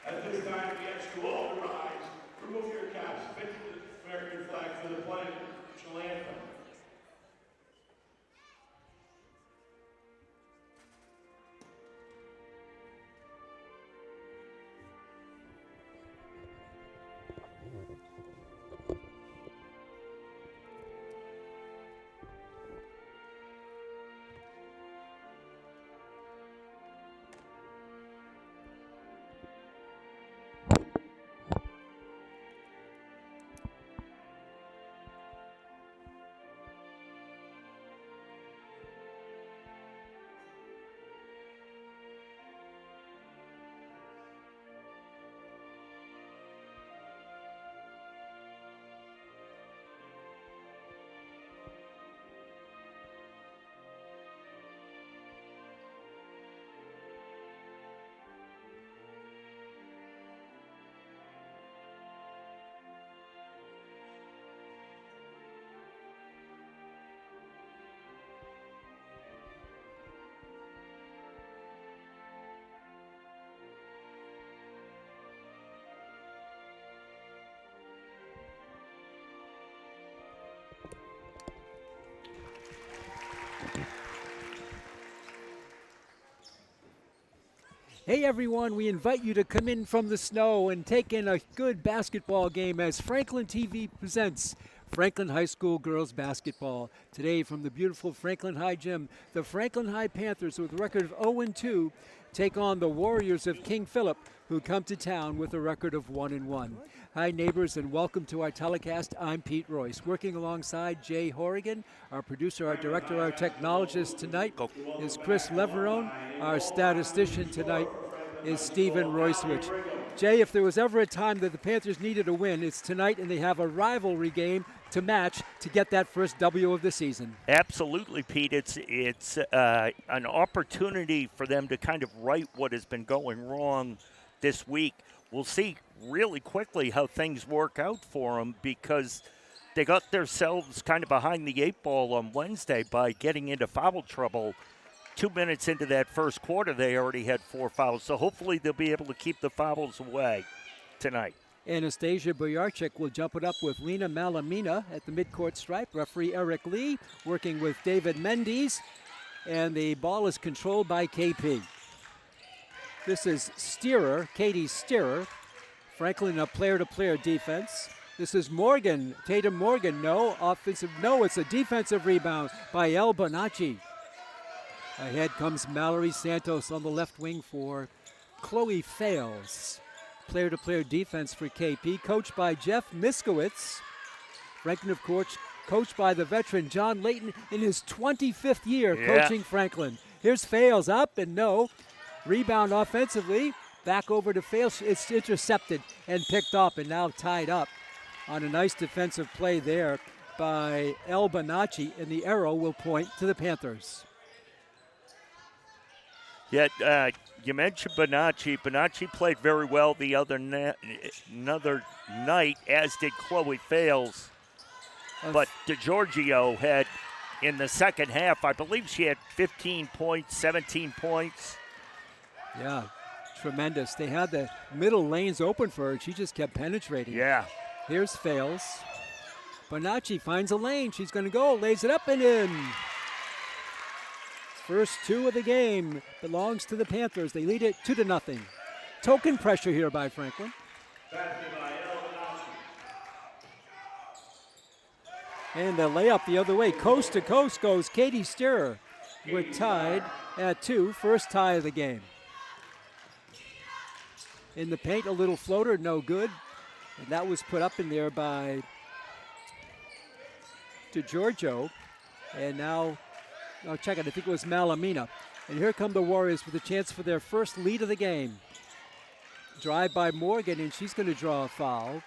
At this time, we ask you all to rise, remove your caps, face the American flag for the pledge, national anthem. Hey everyone, we invite you to come in from the snow and take in a good basketball game as Franklin TV presents Franklin High School Girls Basketball. Today from the beautiful Franklin High Gym, the Franklin High Panthers with a record of 0-2 take on the Warriors of King Philip, who come to town with a record of 1-1. Hi neighbors, and welcome to our telecast. I'm Pete Royce, working alongside Jay Horrigan, our producer, our director, our technologist tonight is Chris Leverone. Our statistician tonight is Stephen Roycewicz. Jay, if there was ever a time that the Panthers needed a win, it's tonight, and they have a rivalry game to match to get that first W of the season. Absolutely, Pete. It's an opportunity for them to kind of right what has been going wrong this week. We'll see really quickly how things work out for them, because they got themselves kind of behind the eight ball on Wednesday by getting into foul trouble. 2 minutes into that first quarter, they already had 4 fouls. So hopefully they'll be able to keep the fouls away tonight. Anastasia Boyarchik will jump it up with Lena Malamina at the midcourt stripe. Referee Eric Lee working with David Mendes. And the ball is controlled by KP. This is Steerer, Katie Steerer. Franklin, a player-to-player defense. This is Morgan, Tatum Morgan, no. Offensive, no, it's a defensive rebound by El Bonacci. Ahead comes Mallory Santos on the left wing for Chloe Fales. Player-to-player defense for KP, coached by Jeff Miskowitz. Franklin, of course, coached by the veteran John Layton in his 25th year coaching Franklin. Here's Fales up and no. Rebound offensively, back over to Fales. It's intercepted and picked up and now tied up on a nice defensive play there by El Bonacci, and the arrow will point to the Panthers. Yeah, you mentioned Bonacci. Bonacci played very well the another night, as did Chloe Fales. But DeGiorgio had, in the second half, I believe she had 15 points, 17 points. Yeah, tremendous. They had the middle lanes open for her. She just kept penetrating. Yeah. Here's Fales. Bonacci finds a lane. She's going to go, lays it up and in. First 2 of the game belongs to the Panthers. They lead it 2-0. Token pressure here by Franklin. And the layup the other way. Coast to coast goes Katie Steerer. We're tied at 2. First tie of the game. In the paint, a little floater, no good. And that was put up in there by DeGiorgio. And now, I'll check it, I think it was Malamina. And here come the Warriors with a chance for their first lead of the game. Drive by Morgan, and she's going to draw a foul.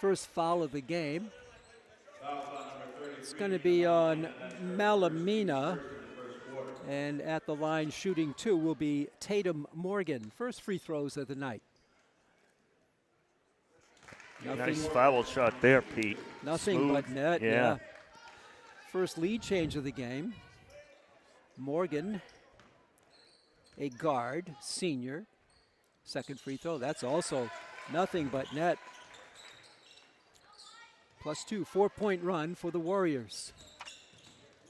First foul of the game. It's going to be on Malamina. And at the line shooting 2 will be Tatum Morgan. First free throws of the night. Nice foul shot there, Pete. Nothing Smooth. but net, Yeah. First lead change of the game. Morgan a guard, senior. Second free throw, that's also nothing but net. +2, 4-point run for the Warriors.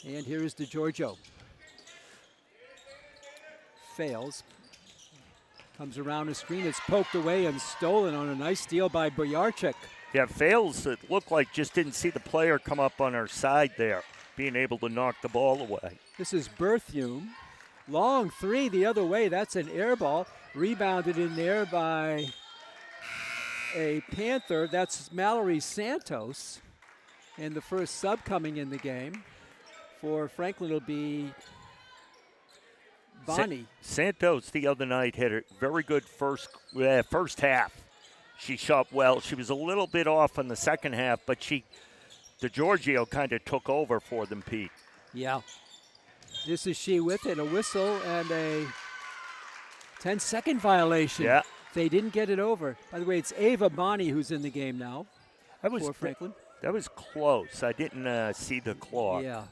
And here is DeGiorgio. Fails. Comes around the screen, it's poked away and stolen on a nice steal by Boyarczyk. Yeah, fails. It looked like just didn't see the player come up on our side there, being able to knock the ball away. This is Berthium. Long three the other way. That's an air ball. Rebounded in there by a Panther. That's Mallory Santos. And the first sub coming in the game for Franklin will be Bonnie. Santos the other night had a very good first half. She shot well. She was a little bit off in the second half, but DeGiorgio kind of took over for them, Pete. Yeah. This is she with it, a whistle and a 10-second violation. Yeah. They didn't get it over. By the way, it's Ava Bonnie who's in the game now for Franklin. That was close. I didn't see the clock. Yeah.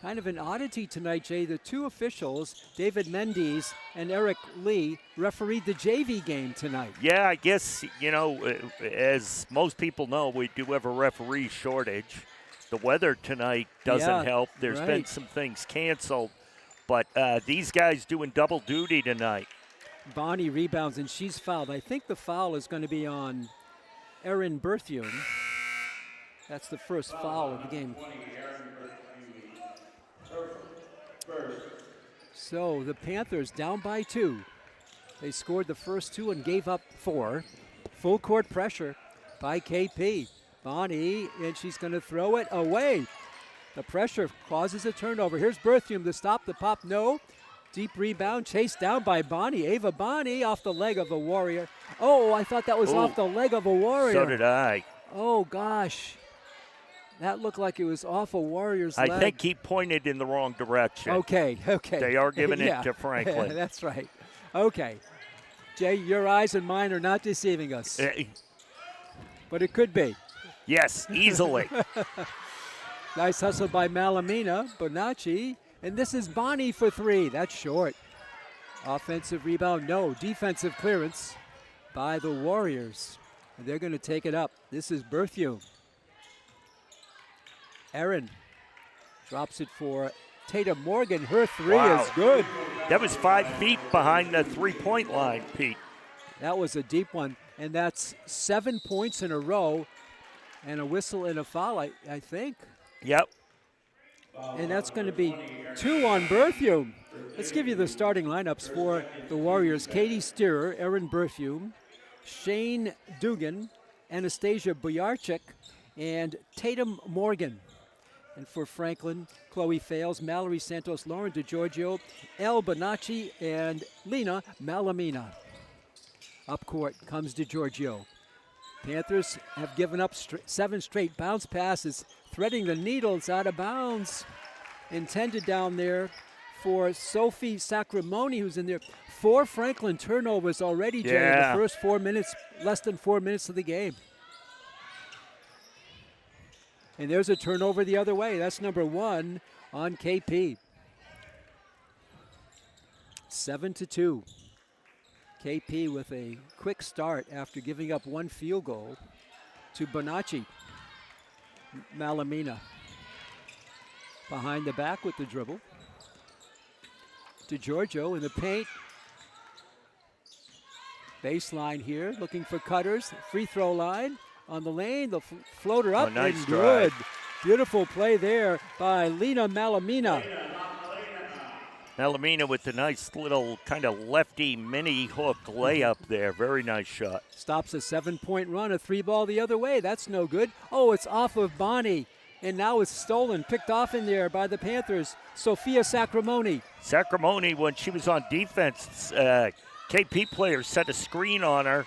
Kind of an oddity tonight, Jay. The two officials, David Mendes and Eric Lee, refereed the JV game tonight. Yeah, I guess, as most people know, we do have a referee shortage. The weather tonight doesn't help. There's been some things canceled. But these guys doing double duty tonight. Bonnie rebounds, and she's fouled. I think the foul is going to be on Erin Berthium. That's the first foul of the game. So the Panthers down by 2. They scored the first 2 and gave up 4. Full court pressure by KP. Bonnie, and she's going to throw it away. The pressure causes a turnover. Here's Berthium to stop the pop. No. Deep rebound, chased down by Bonnie. Ava Bonnie off the leg of the Warrior. Oh, I thought that was off the leg of a Warrior. So did I. Oh, gosh. That looked like it was off a Warrior's leg. I think he pointed in the wrong direction. Okay. They are giving it to Franklin. That's right. Okay. Jay, your eyes and mine are not deceiving us. But it could be. Yes, easily. Nice hustle by Malamina, Bonacci, and this is Bonnie for 3. That's short. Offensive rebound, no. Defensive clearance by the Warriors. And they're going to take it up. This is Berthium. Erin drops it for Tatum Morgan. Her 3 is good. That was 5 feet behind the three-point line, Pete. That was a deep one, and that's 7 points in a row and a whistle and a foul, I think. Yep. And that's going to be 2 on Berthium. Let's give you the starting lineups for the Warriors. Katie Steerer, Erin Berthium, Shane Dugan, Anastasia Boyarczyk, and Tatum Morgan. And for Franklin, Chloe Fales, Mallory Santos, Lauren DeGiorgio, Elle Bonacci, and Lena Malamina. Up court comes DeGiorgio. Panthers have given up 7 straight bounce passes, threading the needles out of bounds. Intended down there for Sophie Sacramone, who's in there. 4 Franklin turnovers already, Jay, in the first 4 minutes, less than 4 minutes of the game. And there's a turnover the other way. That's number 1 on KP. 7-2. KP with a quick start after giving up 1 field goal to Bonacci. Malamina behind the back with the dribble. DeGiorgio in the paint. Baseline here, looking for cutters. Free throw line on the lane. The floater up nice and drive. good. Beautiful play there by Lena Malamina. Malamina with the nice little kind of lefty mini hook layup there. Very nice shot. Stops a 7-point run, a 3-ball the other way. That's no good. Oh, it's off of Bonnie. And now it's stolen, picked off in there by the Panthers. Sophia Sacramone. Sacramone, when she was on defense, KP players set a screen on her,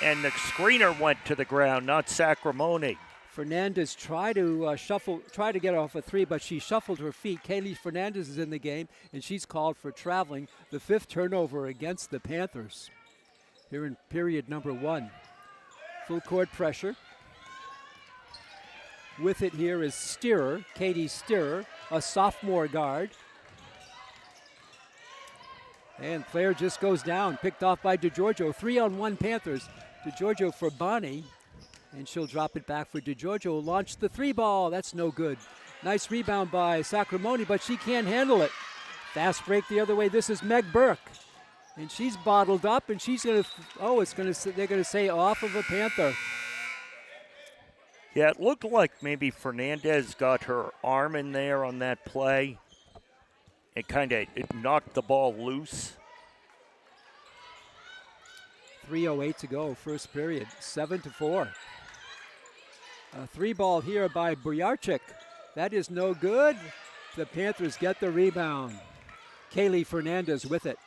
and the screener went to the ground, not Sacramone. Fernandez tried to get off a 3, but she shuffled her feet. Kaylee Fernandez is in the game, and she's called for traveling. The 5th turnover against the Panthers here in period number 1. Full court pressure. With it here is Steerer, Katie Steerer, a sophomore guard. And player just goes down, picked off by DeGiorgio. 3-on-1 Panthers. DeGiorgio for Bonnie. And she'll drop it back for DeGiorgio. Launch the 3-ball. That's no good. Nice rebound by Sacramone, but she can't handle it. Fast break the other way. This is Meg Burke. And she's bottled up, and she's going to, they're going to say off of a Panther. Yeah, it looked like maybe Fernandez got her arm in there on that play. It knocked the ball loose. 3:08 to go, first period, 7-4. A 3-ball here by Bojarczyk. That is no good. The Panthers get the rebound. Kaylee Fernandez with it.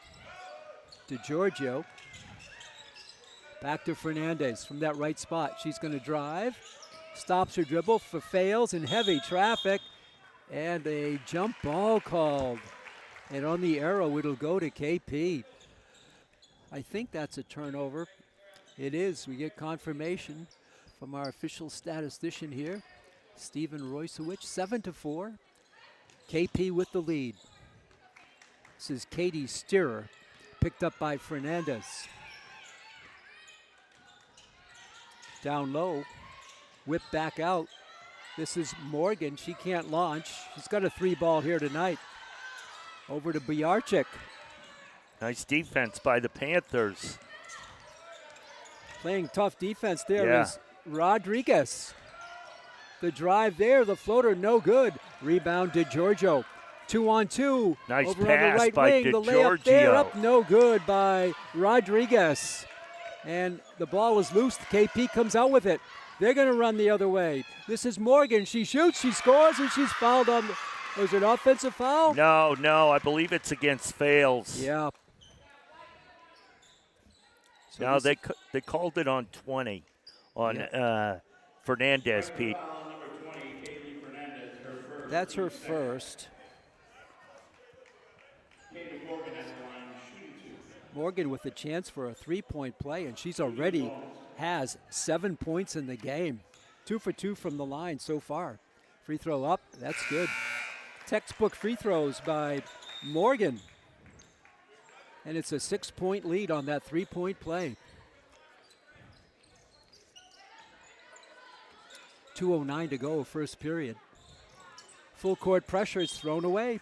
DeGiorgio. Back to Fernandez from that right spot. She's going to drive. Stops her dribble, fails in heavy traffic. And a jump ball called. And on the arrow, it'll go to KP. I think that's a turnover. It is. We get confirmation from our official statistician here, Stephen Roysowicz. 7-4. KP with the lead. This is Katie Steerer, picked up by Fernandez. Down low, whip back out. This is Morgan. She can't launch. She's got a 3-ball here tonight. Over to Bojarczyk. Nice defense by the Panthers. Playing tough defense there is Rodriguez. The drive there, the floater, no good. Rebound to DeGiorgio. 2-on-2. Nice over pass on the right by wing. The layup there, DeGiorgio. up, no good by Rodriguez. And the ball is loose. KP comes out with it. They're going to run the other way. This is Morgan. She shoots, she scores, and she's fouled on. Was it an offensive foul? No, I believe it's against Fales. Yeah. So no, they called it on 20 on Fernandez, Pete. That's her first. Morgan with a chance for a 3-point play, and she's already has 7 points in the game. 2 for 2 from the line so far. Free throw up, that's good. Textbook free throws by Morgan. And it's a 6-point lead on that 3-point play. 2:09 to go, first period. Full court pressure is thrown away.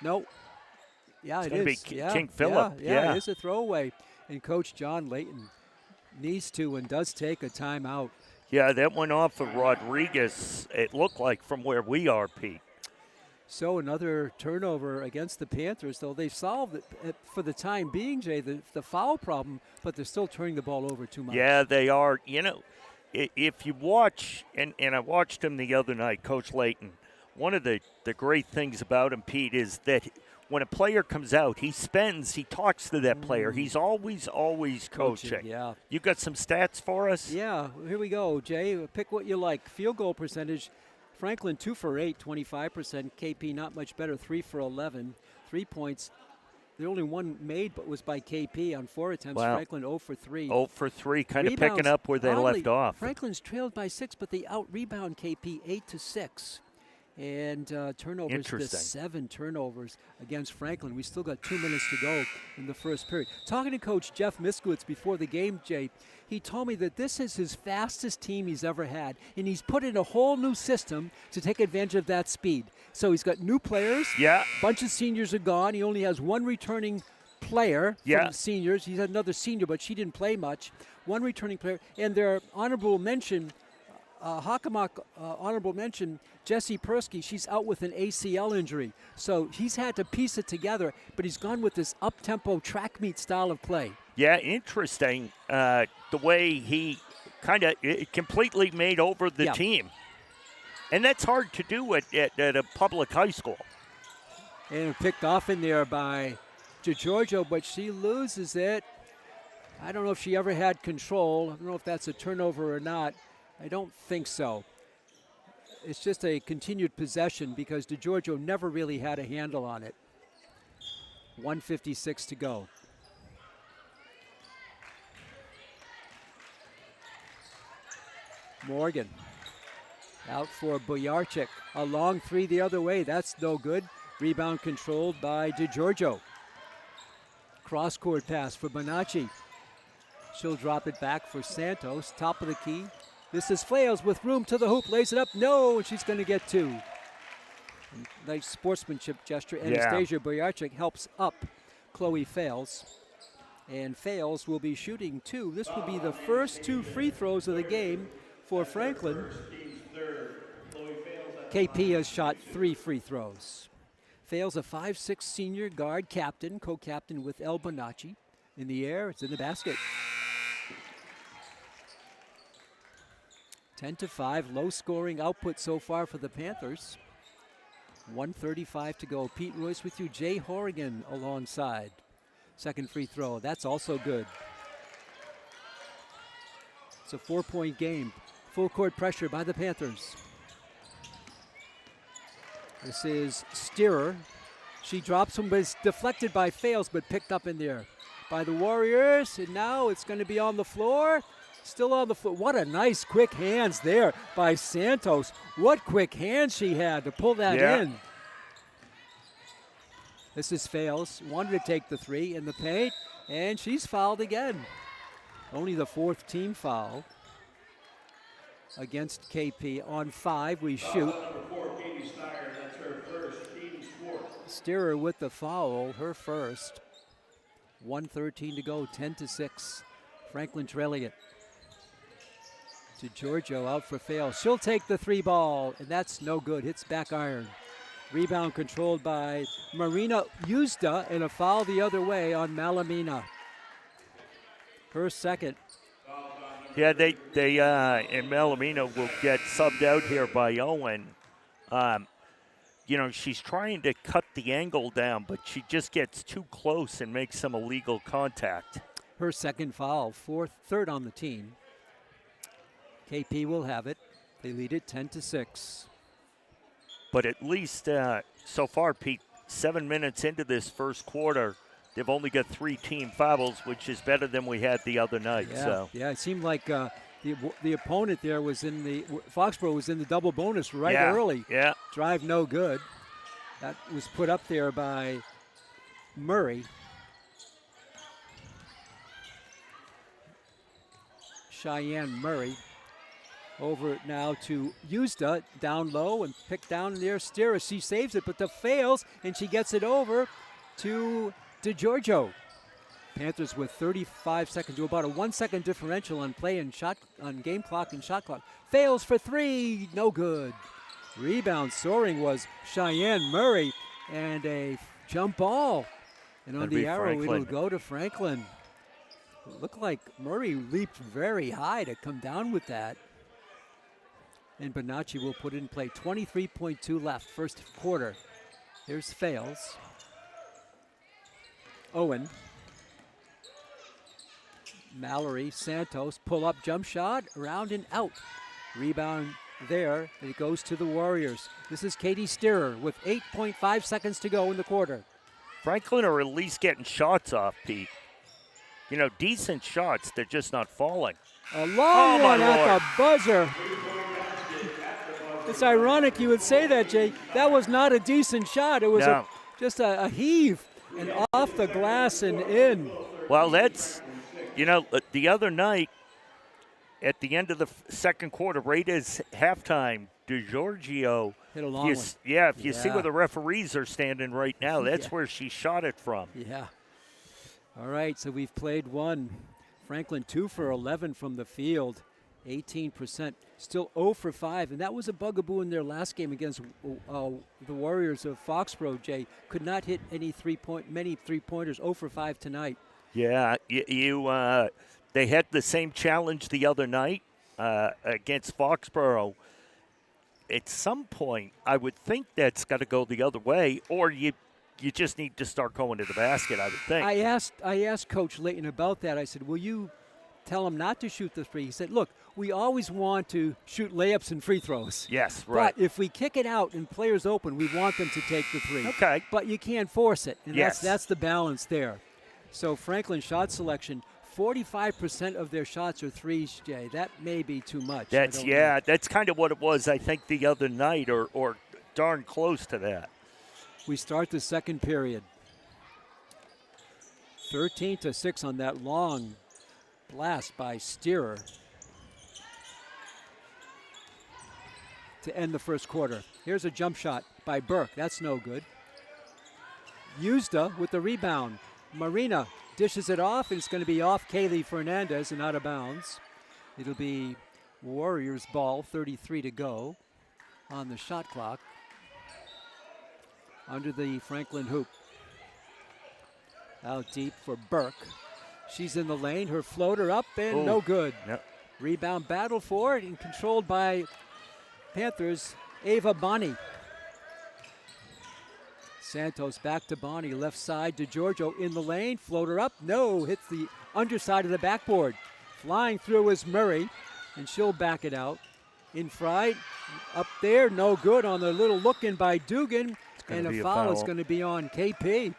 No. Yeah, It's it gonna is. be King Phillip. Yeah, it is a throwaway. And Coach John Layton needs to and does take a timeout. Yeah, that went off of Rodriguez, it looked like, from where we are, Pete. So another turnover against the Panthers, though they've solved it for the time being, Jay, the foul problem, but they're still turning the ball over too much. Yeah, they are. You know, if you watch, and I watched him the other night, Coach Layton, one of the great things about him, Pete, is that when a player comes out, he talks to that player. He's always coaching. Yeah. You got some stats for us? Yeah, here we go, Jay. Pick what you like. Field goal percentage, Franklin 2 for 8, 25%. KP not much better, 3 for 11. 3 points. The only one made but was by KP on 4 attempts. Wow. Franklin 0 for 3. 0 for 3, kind of picking up where they left off. Franklin's trailed by 6, but they out-rebound KP 8-6. And turnovers to 7 turnovers against Franklin. We still got 2 minutes to go in the first period. Talking to Coach Jeff Miskowitz before the game, Jay, he told me that this is his fastest team he's ever had, and he's put in a whole new system to take advantage of that speed. So he's got new players. Yeah. A bunch of seniors are gone. He only has one returning player from seniors. He's had another senior, but she didn't play much. One returning player. And their honorable mention, honorable mention, Jessie Persky, she's out with an ACL injury. So he's had to piece it together, but he's gone with this up-tempo track meet style of play. Yeah, interesting the way he kind of completely made over the team. And that's hard to do at a public high school. And picked off in there by DeGiorgio, but she loses it. I don't know if she ever had control. I don't know if that's a turnover or not. I don't think so. It's just a continued possession because DeGiorgio never really had a handle on it. 1:56 to go. Morgan out for Bojarczyk. A long 3 the other way. That's no good. Rebound controlled by DeGiorgio. Cross-court pass for Bonacci. She'll drop it back for Santos, top of the key. This is Fales with room to the hoop, lays it up. No, she's going to get 2. Nice sportsmanship gesture. Anastasia Boyarchik helps up Chloe Fales. And Fales will be shooting 2. This will be the first 2 free throws of the game for Franklin. KP has shot 3 free throws. Fales, a 5'6" senior guard captain, co-captain with El Bonacci. In the air, it's in the basket. 10-5, low scoring output so far for the Panthers. 1:35 to go. Pete Royce with you. Jay Horrigan alongside. Second free throw, that's also good. It's a 4-point game. Full court pressure by the Panthers. This is Steerer. She drops him, but it's deflected by Fales, but picked up in there by the Warriors. And now it's going to be on the floor. Still on the floor. What a nice quick hands there by Santos. What quick hands she had to pull that in. This is Fales. Wanted to take the 3 in the paint, and she's fouled again. Only the 4th team foul against KP. On 5, we shoot. Steerer with the foul, her first. 1:13 to go, 10-6. Franklin trailing it. To Giorgio, out for Fales. She'll take the 3 ball, and that's no good. Hits back iron. Rebound controlled by Marina Uzda, and a foul the other way on Malamina. Her second. Yeah, they and Malamina will get subbed out here by Owen. She's trying to cut the angle down, but she just gets too close and makes some illegal contact. Her second foul, third on the team. KP will have it. They lead it 10-6. But at least so far, Pete, 7 minutes into this first quarter, they've only got 3 team fouls, which is better than we had the other night. Yeah, it seemed like the opponent there was Foxborough was in the double bonus early. Yeah. Drive no good. That was put up there by Murray. Cheyenne Murray. Over now to Uzda, down low and picked down there. Steerer, she saves it, but the Fails, and she gets it over to DeGiorgio. Panthers with 35 seconds to about a 1-second differential on play and on game clock and shot clock. Fails for 3, no good. Rebound soaring was Cheyenne Murray, and a jump ball. And on the arrow, Franklin. It'll go to Franklin. It looked like Murray leaped very high to come down with that. And Bonacci will put it in play. 23.2 left, first quarter. Here's Fales. Owen. Mallory, Santos, pull up jump shot, around and out. Rebound there, and it goes to the Warriors. This is Katie Steerer with 8.5 seconds to go in the quarter. Franklin are at least getting shots off, Pete. Decent shots, they're just not falling. A long one at the buzzer. It's ironic you would say that, Jay. That was not a decent shot. It was just a heave and off the glass and in. Well, that's, the other night at the end of the second quarter, right as halftime, DeGiorgio hit a long one. If you see where the referees are standing right now, that's where she shot it from. Yeah. All right, so we've played one. Franklin 2 for 11 from the field. 18%, still 0 for 5, and that was a bugaboo in their last game against the Warriors of Foxborough. Jay could not hit many three-pointers. 0 for 5 tonight. Yeah, they had the same challenge the other night against Foxborough. At some point, I would think that's got to go the other way, or you just need to start going to the basket, I would think. I asked Coach Layton about that. I said, will you tell him not to shoot the 3? He said, look, we always want to shoot layups and free throws. Yes, right. But if we kick it out and players open, we want them to take the 3. Okay. But you can't force it, and yes. that's the balance there. So Franklin shot selection, 45% of their shots are threes, Jay. That may be too much. That's kind of what it was, I think, the other night, or darn close to that. We start the second period. 13-6 on that long blast by Steerer to end the first quarter. Here's a jump shot by Burke. That's no good. Uzda with the rebound. Marina dishes it off, and it's going to be off Kaylee Fernandez and out of bounds. It'll be Warriors ball, 33 to go on the shot clock under the Franklin hoop. Out deep for Burke. She's in the lane. Her floater up and no good. Yep. Rebound battle for it and controlled by Panthers, Ava Bonney. Santos back to Bonney, left side to Giorgio in the lane. Floater up, no, hits the underside of the backboard. Flying through is Murray, and she'll back it out. In fright, up there, no good on the little look in by Dugan. And a foul is going to be on KP.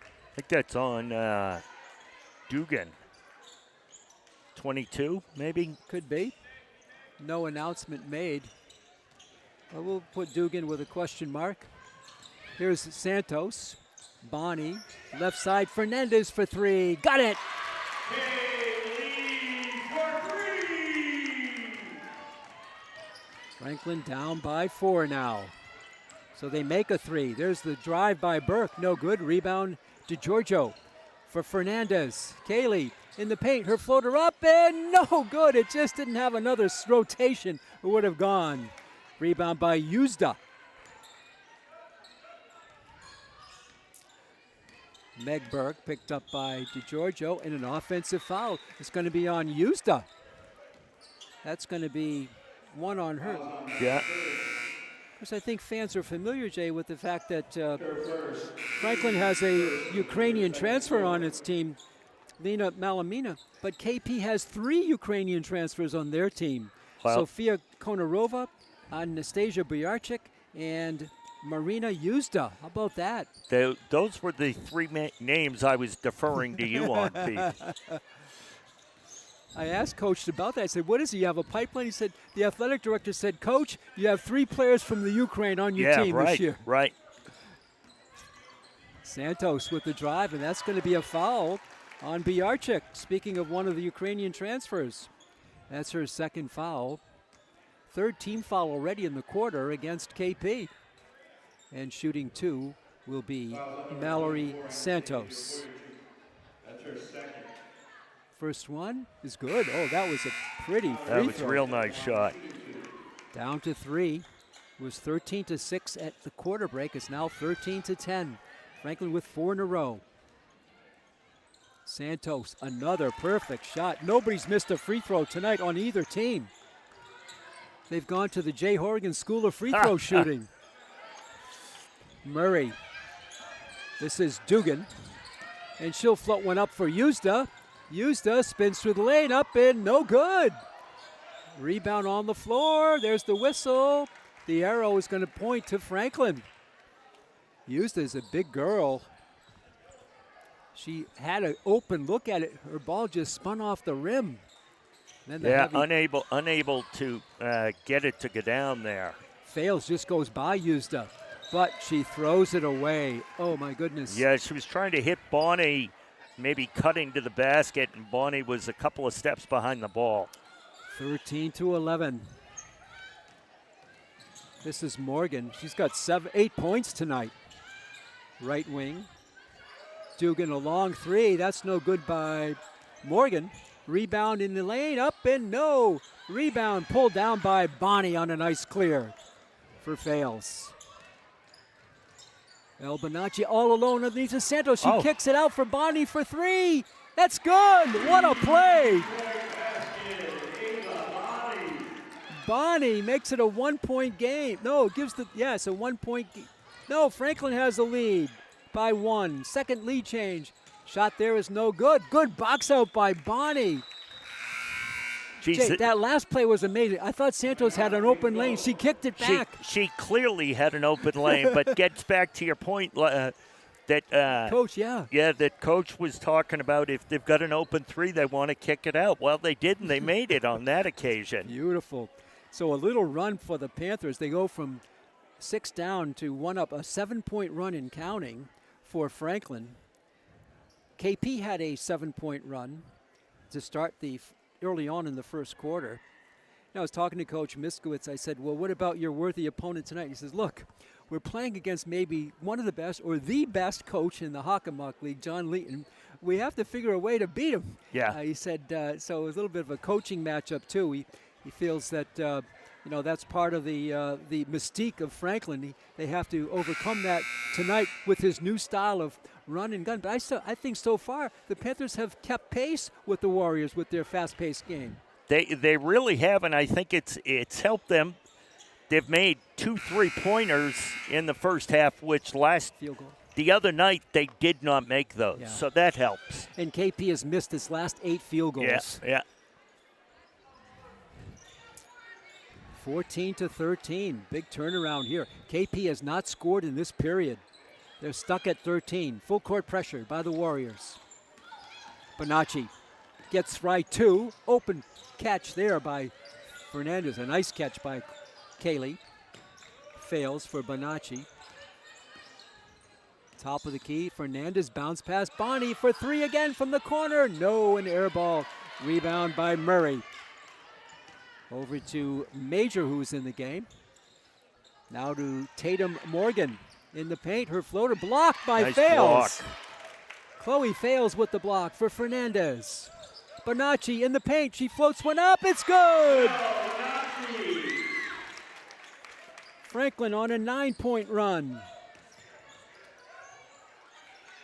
I think that's on Dugan. 22, maybe? Could be. No announcement made. Well, we'll put Dugan with a question mark. Here's Santos. Bonnie, left side, Fernandez for three. Got it! Franklin down by 4 now. So they make a three. There's the drive by Burke. No good. Rebound to Giorgio for Fernandez. Kaylee in the paint. Her floater up and no good. It just didn't have another rotation. It would have gone. Rebound by Uzda. Meg Burke picked up by DiGiorgio, and an offensive foul. It's going to be on Uzda. That's going to be one on her. Yeah. Because I think fans are familiar, Jay, with the fact that Franklin has a Ukrainian transfer on its team, Lena Malamina, but KP has 3 Ukrainian transfers on their team. Wow. Sofia Konarova, Anastasia Buyarchik, and Marina Uzda. How about that? Those were the 3 names I was deferring to you on, Pete. I asked Coach about that. I said, what is he? You have a pipeline? He said, the athletic director said, Coach, you have 3 players from the Ukraine on your team this year. Right. Santos with the drive, and that's going to be a foul on Buyarchik. Speaking of one of the Ukrainian transfers, that's her second foul. 3rd team foul already in the quarter against KP. And shooting 2 will be Mallory Santos. That's her second. First one is good. Oh, that was a pretty free throw. That was a real nice shot. Down to 3. It was 13-6 at the quarter break. It's now 13-10. Franklin with 4 in a row. Santos, another perfect shot. Nobody's missed a free throw tonight on either team. They've gone to the Jay Horgan School of Free Throw Shooting. Murray. This is Dugan. And she'll float one up for Uzda. Uzda spins through the lane, up and no good. Rebound on the floor. There's the whistle. The arrow is going to point to Franklin. Uzda is a big girl. She had an open look at it. Her ball just spun off the rim. Then unable to get it to go down there. Fails, just goes by Uzda, but she throws it away. Oh my goodness. Yeah, she was trying to hit Bonnie, maybe cutting to the basket, and Bonnie was a couple of steps behind the ball. 13-11. This is Morgan. She's got 8 points tonight. Right wing. Dugan a long 3. That's no good by Morgan. Rebound in the lane, up and no. Rebound pulled down by Bonnie on a nice clear for Fails. El Bonacci all alone underneath the Santos. She kicks it out for Bonnie for 3. That's good. What a play. Bonnie makes it a 1-point game. No, it's a 1-point game. No, Franklin has the lead by 1. Second lead change. Shot there is no good. Good box out by Bonnie. Jay, that last play was amazing. I thought Santos had an open lane. She kicked it back. She clearly had an open lane, but gets back to your point that Coach, yeah, that Coach was talking about. If they've got an open 3, they want to kick it out. Well, they did, and they made it on that occasion. Beautiful. So a little run for the Panthers. They go from 6 down to 1 up. A 7-point run in counting for Franklin. KP had a 7-point run to start early on in the first quarter. I was talking to Coach Miskowitz. I said, well, what about your worthy opponent tonight? He says, look, we're playing against maybe one of the best or the best coach in the Hockomock League, John Leeton. We have to figure a way to beat him. Yeah. He said, so it was a little bit of a coaching matchup, too. He feels that, that's part of the mystique of Franklin. They have to overcome that tonight with his new style of run and gun. But I think so far the Panthers have kept pace with the Warriors with their fast-paced game. They really have, and I think it's helped them. They've made 2 3-pointers in the first half, which field goal. The other night they did not make those, so that helps. And KP has missed his last 8 field goals. Yeah. 14-13, big turnaround here. KP has not scored in this period. They're stuck at 13. Full court pressure by the Warriors. Bonacci gets right 2. Open catch there by Fernandez. A nice catch by Cayley. Fails for Bonacci. Top of the key, Fernandez bounce pass. Bonnie for 3 again from the corner. No, an air ball. Rebound by Murray. Over to Major, who's in the game. Now to Tatum Morgan in the paint. Her floater blocked by nice Fales. Block. Chloe Fales with the block for Fernandez. Bonacci in the paint. She floats one up. It's good. Franklin on a 9-point run.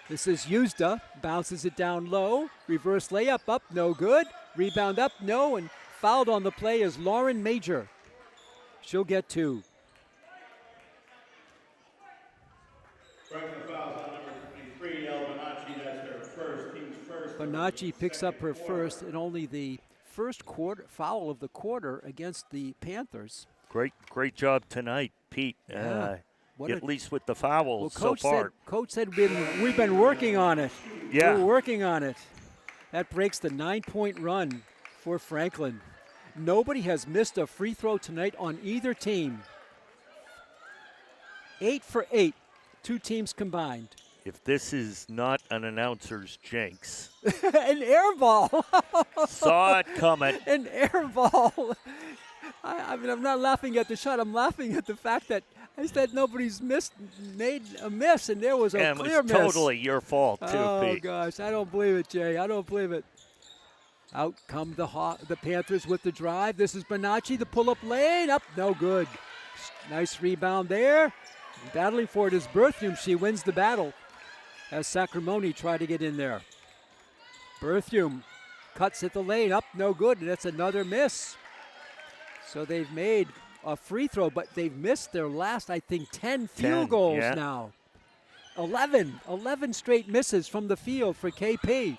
This is Uzda. Bounces it down low. Reverse layup up. No good. Rebound up. No. And fouled on the play is Lauren Major. She'll get 2. Bonacci picks up her first, and only the first foul of the quarter against the Panthers. Great job tonight, Pete. Yeah. At least with the fouls so far. Coach said we've been working on it. Yeah. We're working on it. That breaks the 9-point run for Franklin. Nobody has missed a free throw tonight on either team. 8 for 8, 2 teams combined. If this is not an announcer's jinx. An air ball. Saw it coming. An air ball. I mean, I'm not laughing at the shot. I'm laughing at the fact that I said nobody's made a miss, and there was a clear miss. It was totally your fault, too, Pete. Oh, gosh. I don't believe it, Jay. I don't believe it. Out come the Panthers with the drive. This is Bonacci, the pull-up lane. Up, no good. Nice rebound there. Battling for it is Berthium. She wins the battle as Sacramone try to get in there. Berthium cuts at the lane. Up, no good. And that's another miss. So they've made a free throw, but they've missed their last, I think, 10 field goals now. 11 straight misses from the field for KP.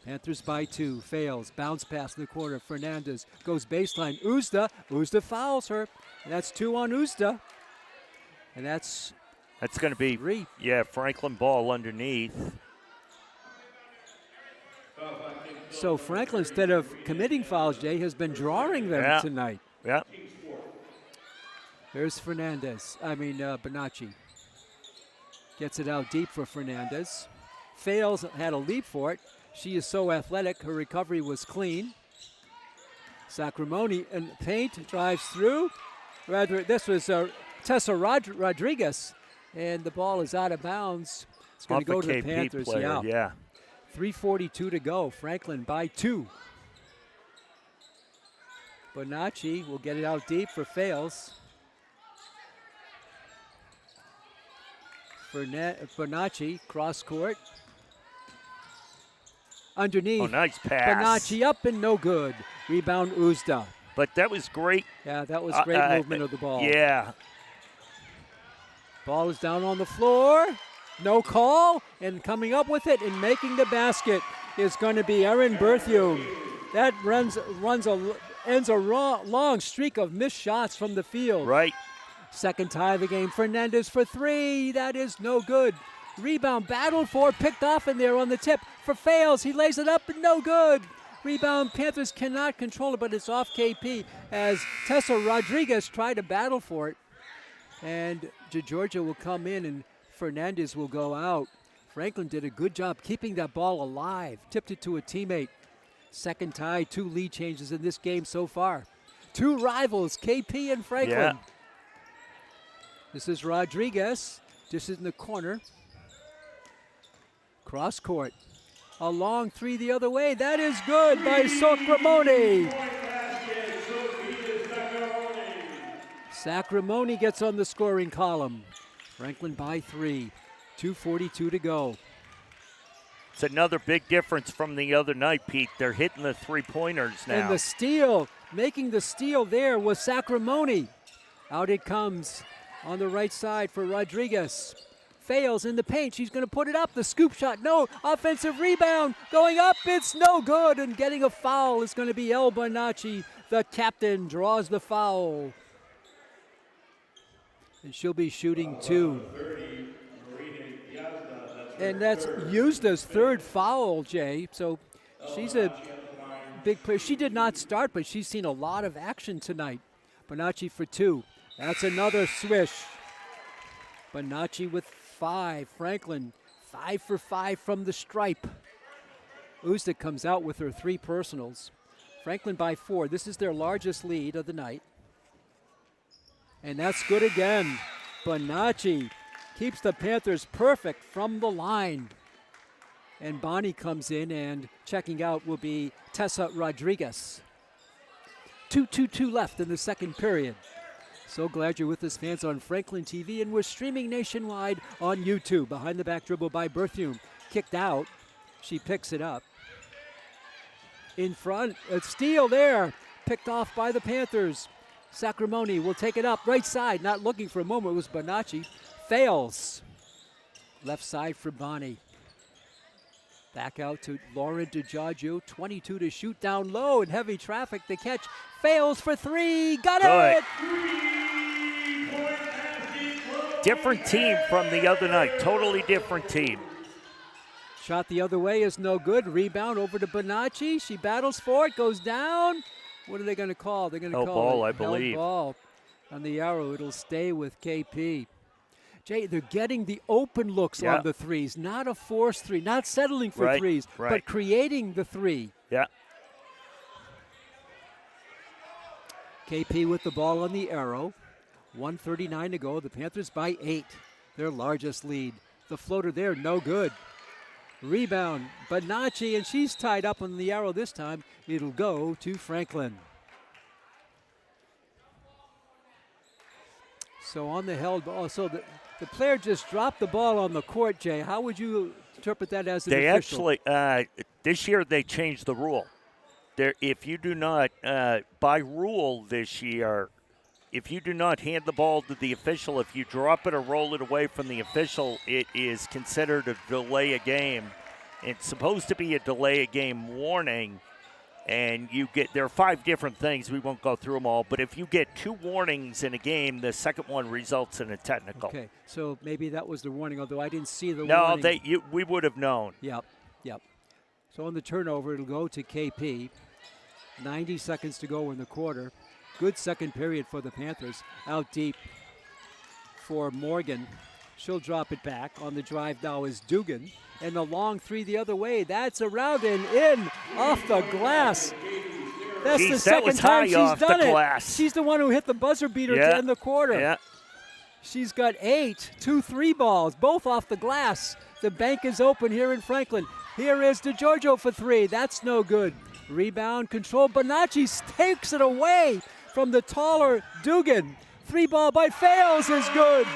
Panthers by 2, fails, bounce pass in the corner. Fernandez goes baseline. Uzda fouls her. And that's 2 on Uzda. And that's going to be 3. Yeah, Franklin ball underneath. So Franklin, instead of committing fouls, Jay, has been drawing them tonight. Yeah. There's Bonacci. Gets it out deep for Fernandez. Fails, had a leap for it. She is so athletic, her recovery was clean. Sacramone in paint, drives through. This was Tessa Rodriguez, and the ball is out of bounds. It's going to go to the Panthers. Player, yeah. 3:42 to go. Franklin by 2. Bonacci will get it out deep for Fales. Bonacci, cross court. Underneath. Oh, nice pass. Bonacci up and no good. Rebound Uzda. But that was great. Yeah, that was great movement of the ball. Yeah. Ball is down on the floor. No call. And coming up with it and making the basket is going to be Erin Berthium. That ends a long streak of missed shots from the field. Right. Second tie of the game. Fernandez for 3. That is no good. Rebound battled for, picked off in there on the tip for Fales. He lays it up and no good. Rebound, Panthers cannot control it, but it's off KP as Tessa Rodriguez tried to battle for it. And Georgia will come in and Fernandez will go out. Franklin did a good job keeping that ball alive, tipped it to a teammate. Second tie, 2 lead changes in this game so far. 2 rivals, KP and Franklin. Yeah. This is Rodriguez. This is in the corner. Cross court. A long 3 the other way. That is good by Sacramone. Sacramone gets on the scoring column. Franklin by 3. 2:42 to go. It's another big difference from the other night, Pete. They're hitting the three-pointers now. And the steal, making the steal there was Sacramone. Out it comes on the right side for Rodriguez. Fails in the paint. She's going to put it up. The scoop shot, no. Offensive rebound going up. It's no good. And getting a foul is going to be El Bonacci. The captain draws the foul. And she'll be shooting 2. And that's Yuzda's 3rd foul, Jay. So she's a big player. She did not start, but she's seen a lot of action tonight. Bonacci for 2. That's another swish. Bonacci with 5. Franklin 5 for 5 from the stripe. Uzda comes out with her 3 personals. Franklin by 4. This is their largest lead of the night. And that's good again. Bonacci keeps the Panthers perfect from the line. And Bonnie comes in, and checking out will be Tessa Rodriguez. 2:22 left in the second period. So glad you're with us, fans, on Franklin TV, and we're streaming nationwide on YouTube. Behind the back dribble by Berthiaume. Kicked out. She picks it up. In front, a steal there. Picked off by the Panthers. Sacramone will take it up. Right side, not looking for a moment, it was Bonacci. Fails. Left side for Bonnie. Back out to Lauren DiGiorgio. 22 to shoot down low in heavy traffic. The catch fails for 3. Got it! Different team from the other night. Totally different team. Shot the other way is no good. Rebound over to Bonacci. She battles for it, goes down. What are they going to call? They're going to call ball, it I believe. Ball on the arrow. It'll stay with KP. Jay, they're getting the open looks on the threes, not a forced 3, not settling for threes, but creating the 3. Yeah. KP with the ball on the arrow. 1:39 to go. The Panthers by 8. Their largest lead. The floater there, no good. Rebound, Bonacci, and she's tied up on the arrow this time. It'll go to Franklin. So on the held ball, so the player just dropped the ball on the court, Jay. How would you interpret that as an official? They actually, this year they changed the rule. If you do not, by rule this year, if you do not hand the ball to the official, if you drop it or roll it away from the official, it is considered a delay a game. It's supposed to be a delay a game warning, and there are 5 different things. We won't go through them all, but if you get 2 warnings in a game, the second one results in a technical. Okay, so maybe that was the warning, although I didn't see the warning. No, we would have known. Yep. So on the turnover, it'll go to KP. 90 seconds to go in the quarter. Good second period for the Panthers. Out deep for Morgan. She'll drop it back. On the drive now is Dugan. And the long 3 the other way. That's around and in off the glass. That's the second time she's done it. Glass. She's the one who hit the buzzer beater to end the quarter. Yeah. She's got 8, 2 3 balls, both off the glass. The bank is open here in Franklin. Here is DiGiorgio for 3. That's no good. Rebound control. Bonacci takes it away from the taller Dugan. 3-ball bite fails is good.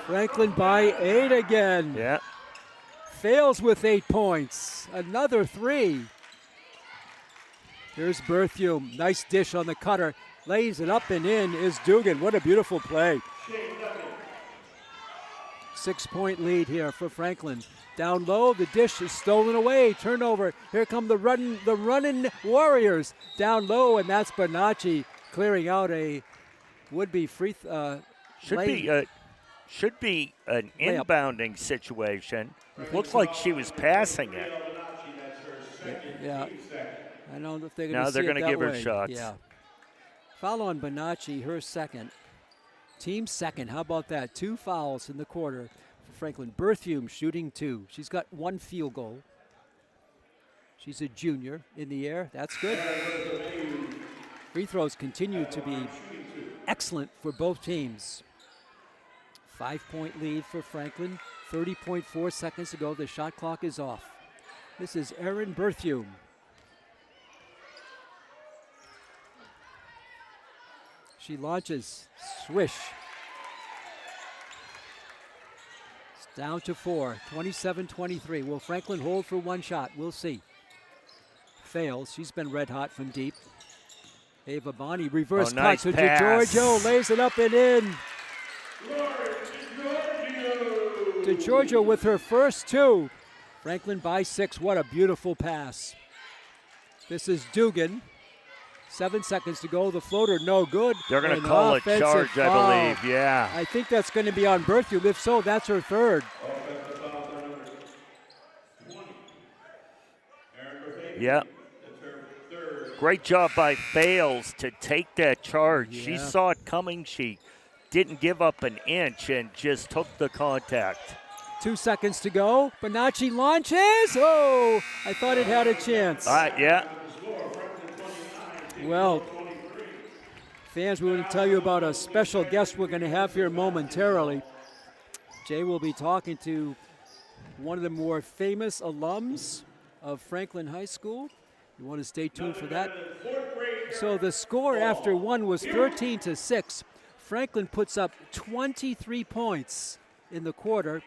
Franklin by 8 again. Yeah. Fails with 8 points. Another 3. Here's Berthiaume. Nice dish on the cutter. Lays it up and in is Dugan. What a beautiful play. 6-point lead here for Franklin. Down low, the dish is stolen away. Turnover. Here come the running Warriors. Down low, and that's Bonacci clearing out a would-be free. Should be an inbounding situation. Looks like she was passing it. Yeah. I don't know if they're going to. No, they're going to give her shots. Yeah. Foul on Bonacci, her second. Team second. How about that? 2 fouls in the quarter for Franklin. Berthume shooting 2. She's got 1 field goal. She's a junior in the air. That's good. Free throws continue to be excellent for both teams. 5-point lead for Franklin. 30.4 seconds to go. The shot clock is off. This is Erin Berthume. She launches. Swish. It's down to 4. 27-23. Will Franklin hold for 1 shot? We'll see. Fails. She's been red hot from deep. Ava Bonney reverse cut to DeGiorgio. Lays it up and in. DeGiorgio with her first 2. Franklin by 6. What a beautiful pass. This is Dugan. 7 seconds to go. The floater, no good. They're going to call a charge, foul. I believe. Yeah. I think that's going to be on Berthume. If so, that's her 3rd. Yeah. Great job by Fales to take that charge. Yeah. She saw it coming. She didn't give up an inch and just took the contact. 2 seconds to go. Bonacci launches. Oh, I thought it had a chance. Yeah. Well, fans, we want to tell you about a special guest we're going to have here momentarily. Jay will be talking to one of the more famous alums of Franklin High School. You want to stay tuned for that. So the score after 1 was 13-6. Franklin puts up 23 points in the quarter,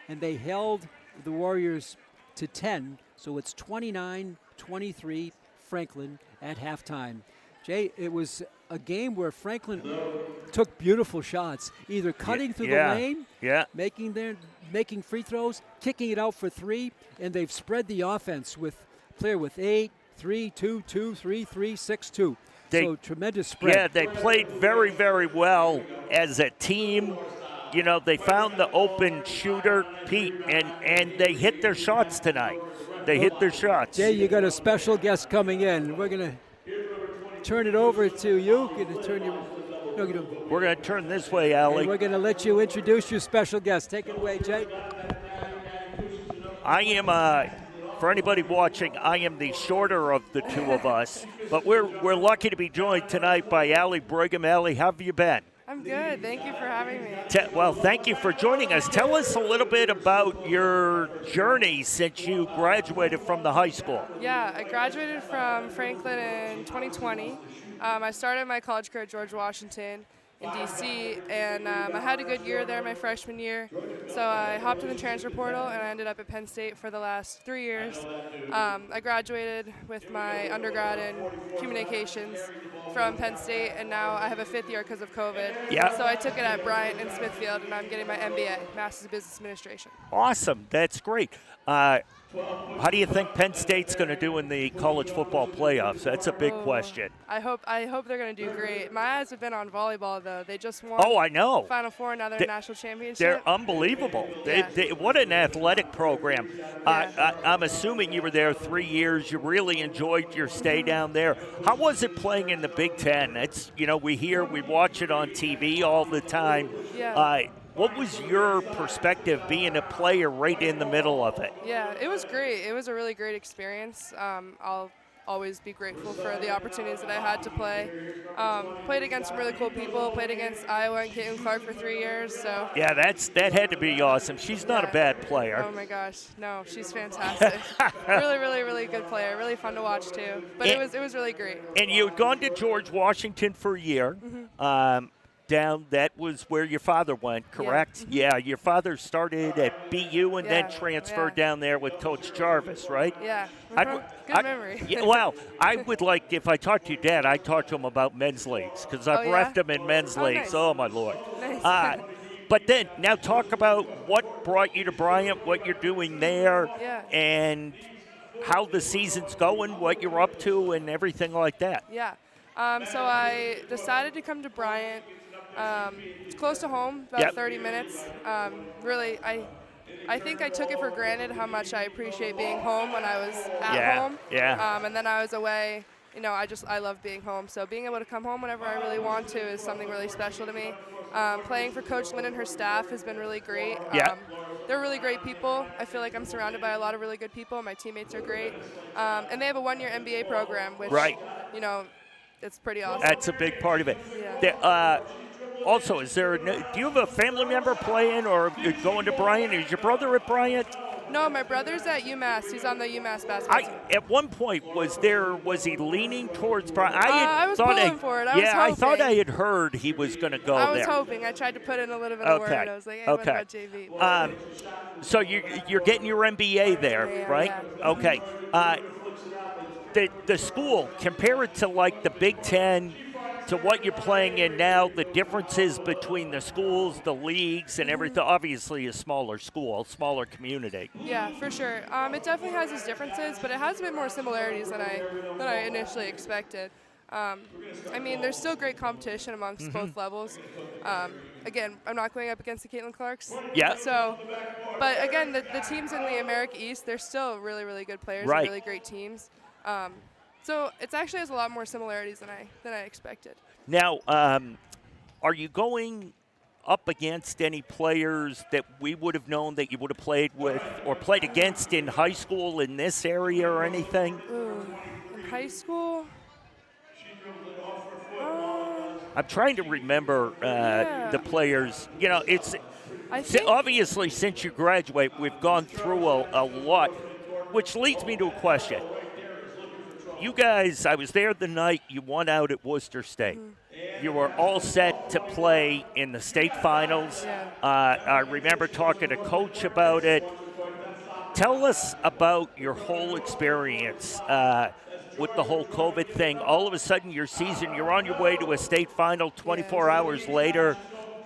and they held the Warriors to 10. So it's 29-23 Franklin at halftime. Jay, it was a game where Franklin took beautiful shots, either cutting through the lane, making free throws, kicking it out for 3, and they've spread the offense with player with 8, 3, 2, 2, 3, 3, 6, 2. So tremendous spread. Yeah, they played very, very well as a team. You know, they found the open shooter, Pete, and they hit their shots tonight. They hit their shots. Jay, you got a special guest coming in. We're going to turn it over to you. We're going to turn this way, Allie. We're going to let you introduce your special guest. Take it away, Jay. I am, for anybody watching, I am the shorter of the two of us. But we're lucky to be joined tonight by Allie Brigham. Allie, how have you been? I'm good. Thank you for having me. Well, thank you for joining us. Tell us a little bit about your journey since you graduated from the high school. Yeah, I graduated from Franklin in 2020. I started my college career at George Washington in D.C., and I had a good year there my freshman year. So I hopped in the transfer portal, and I ended up at Penn State for the last 3 years. I graduated with my undergrad in communications from Penn State, and now I have a 5th year because of COVID. Yeah. So I took it at Bryant and Smithfield, and I'm getting my MBA, Master's of Business Administration. Awesome. That's great. How do you think Penn State's going to do in the college football playoffs? That's a big question. I hope they're going to do great. My eyes have been on volleyball, though. They just won. Oh, I know. Final Four, another national championship. They're unbelievable. Yeah. What an athletic program. Yeah. I'm assuming you were there 3 years. You really enjoyed your stay down there. How was it playing in the Big Ten? It's, we watch it on TV all the time. Yeah. What was your perspective being a player right in the middle of it? Yeah, it was great. It was a really great experience. I'll always be grateful for the opportunities that I had to play. Played against some really cool people. Played against Iowa and Caitlin Clark for 3 years. So yeah, that had to be awesome. She's not a bad player. Oh my gosh, no, she's fantastic. Really, really, really good player. Really fun to watch too. But it was really great. And you had gone to George Washington for a year. Mm-hmm. That was where your father went, correct? Yeah, your father started at BU and then transferred down there with Coach Jarvis, right? Yeah, good memory. Well, I would like, if I talk to your dad, I'd talk to him about men's leagues because I've reffed him in men's leagues. Nice. Oh, my Lord. Nice. But then, now talk about what brought you to Bryant, what you're doing there, and how the season's going, what you're up to, and everything like that. Yeah. So I decided to come to Bryant. It's close to home, about 30 minutes. Really, I think I took it for granted how much I appreciate being home when I was at home. Yeah. And then I was away I love being home. So being able to come home whenever I really want to is something really special to me. Playing for Coach Lynn and her staff has been really great. Yeah. They're really great people. I feel like I'm surrounded by a lot of really good people. My teammates are great. And they have a 1-year MBA program, which, Right. it's pretty awesome. That's a big part of it. Yeah. Also, do you have a family member playing or going to Bryant? Is your brother at Bryant? No, my brother's at UMass. He's on the UMass basketball team. At one point, was he leaning towards Bryant? I was pulling for it. I thought I had heard he was going to go there. I was hoping. I tried to put in a little bit of word. I was like, hey, what about JV? So you're getting your MBA there, right? Yeah. Okay. The school, compare it to like the Big Ten, to what you're playing in now, the differences between the schools, the leagues, and everything. Obviously, a smaller school, smaller community. Yeah, for sure. It definitely has its differences, but it has a bit more similarities than I initially expected. There's still great competition amongst both levels. Again, I'm not going up against the Caitlin Clarks. Yeah. So, but again, the teams in the America East, they're still really, really good players Right. and really great teams. So it actually has a lot more similarities than I expected. Now, are you going up against any players that we would have known that you would have played with or played against in high school in this area or anything? Ooh, in high school? I'm trying to remember the players. Obviously, since you graduate, we've gone through a lot, which leads me to a question. You guys, I was there the night you won out at Worcester State. You were all set to play in the state finals. Yeah. I remember talking to Coach about it. Tell us about your whole experience with the whole COVID thing. All of a sudden, your season, you're on your way to a state final. 24 hours later,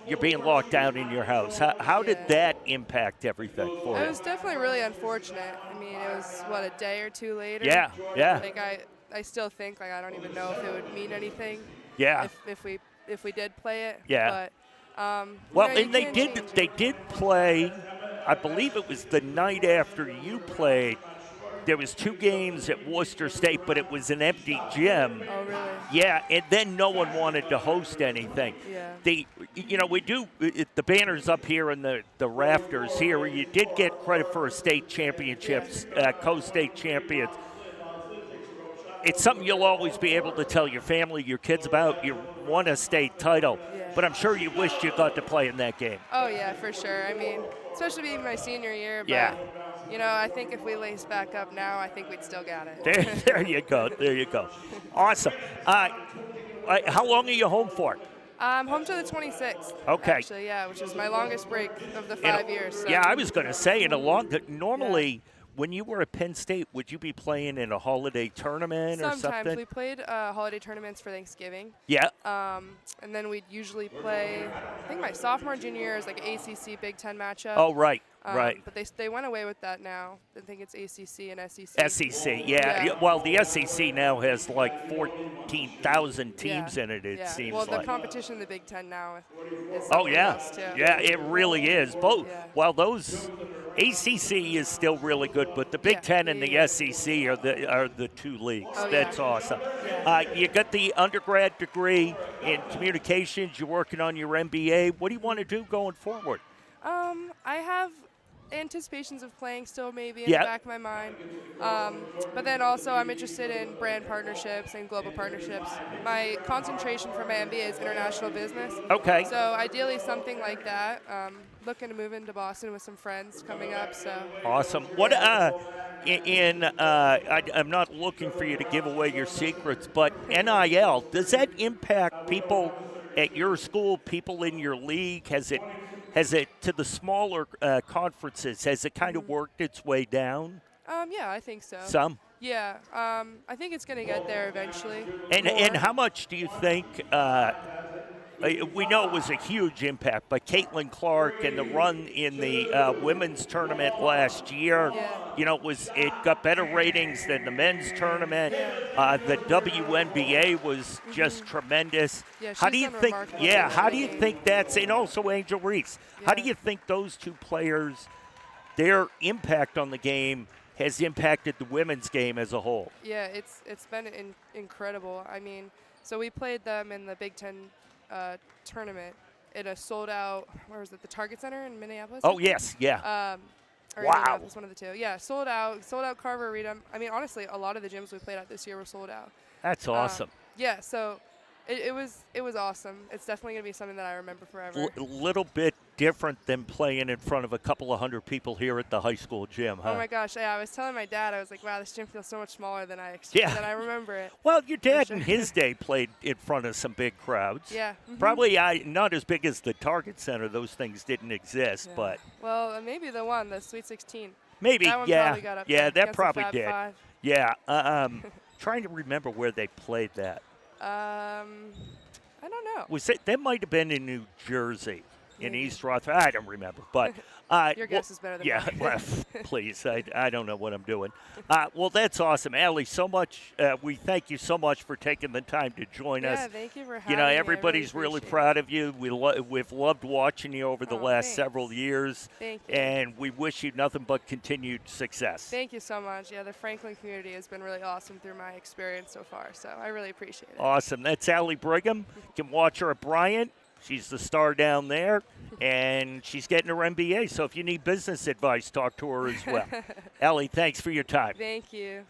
you're being locked down in your house. How did that impact everything for you? It was definitely really unfortunate. It was, a day or two later? Yeah. I still think, I don't even know if it would mean anything. Yeah. If we did play it. Yeah. But, and they did play, I believe it was the night after you played. There was 2 games at Worcester State, but it was an empty gym. Oh, really? Yeah, and then no one wanted to host anything. Yeah. We do the banners up here in the rafters here. You did get credit for a state championships, co-state champions. It's something you'll always be able to tell your family, your kids about. You won a state title, but I'm sure you wished you got to play in that game. Oh, yeah, for sure. Especially being my senior year. But, yeah. I think if we lace back up now, I think we'd still got it. There you go. Awesome. How long are you home for? I'm home to the 26th. Okay. Actually, yeah, which is my longest break of the 5 years. So. Yeah, I was going to say, normally when you were at Penn State, would you be playing in a holiday tournament or something? Sometimes. We played holiday tournaments for Thanksgiving. Yeah. And then we'd usually play, I think my sophomore and junior year is like an ACC Big Ten matchup. Oh, right. Right. But they went away with that now. I think it's ACC and SEC. SEC, yeah. Well, the SEC now has like 14,000 teams in it, it seems like. Well, the competition in the Big Ten now is else, too. Yeah, it really is. Both. Yeah. While those ACC is still really good, but the Big Ten and the SEC are the 2 leagues. That's awesome. Yeah. You got the undergrad degree in communications. You're working on your MBA. What do you want to do going forward? I have anticipations of playing still maybe in the back of my mind. But then also I'm interested in brand partnerships and global partnerships. My concentration for my MBA is international business. Okay. So ideally something like that. Looking to move into Boston with some friends coming up. So awesome. What I'm not looking for you to give away your secrets, but NIL, does that impact people at your school, people in your league? Has it to the smaller conferences, has it kind of worked its way down? Yeah, I think so. Some? Yeah, I think it's going to get there eventually. And how much do you think, we know it was a huge impact, but Caitlin Clark and the run in the women's tournament last year, it got better ratings than the men's tournament. The WNBA was just tremendous. Yeah, how do you think? Yeah, how do you think that's? And also Angel Reese. Yeah. How do you think those 2 players, their impact on the game has impacted the women's game as a whole. Yeah, it's been incredible. I mean, so we played them in the Big Ten tournament in a sold-out, where was it, the Target Center in Minneapolis? Oh, yes, yeah. Or Wow. Indianapolis, one of the two. Yeah, sold out Carver Arena. I mean, honestly, a lot of the gyms we played at this year were sold out. That's awesome. Yeah, so it was awesome. It's definitely going to be something that I remember forever. A little bit different than playing in front of a couple of hundred people here at the high school gym, huh? Oh my gosh, yeah, I was telling my dad, I was like, wow, this gym feels so much smaller than I remember it. Well, your dad in his day played in front of some big crowds. Yeah. Probably not as big as the Target Center. Those things didn't exist, Yeah. but Well, maybe the Sweet 16. maybe, That one yeah. probably got up Yeah, there that against the probably Fab did. Five. Yeah. Trying to remember where they played that. I don't know. Was it? That might have been in New Jersey, in Maybe. East Rutherford. I don't remember, but Your guess is better than yeah. mine. Well, please, I don't know what I'm doing. Well, that's awesome, Allie. So much. We thank you so much for taking the time to join us. Yeah, thank you for having You know, me. I everybody's really appreciate proud of you. We've loved watching you over the Oh, last thanks. several years, Thank you. and we wish you nothing but continued success. Thank you so much. Yeah, the Franklin community has been really awesome through my experience so far, so I really appreciate it. Awesome. That's Allie Brigham. You can watch her at Bryant. She's the star down there, and she's getting her MBA. So if you need business advice, talk to her as well. Allie, thanks for your time. Thank you.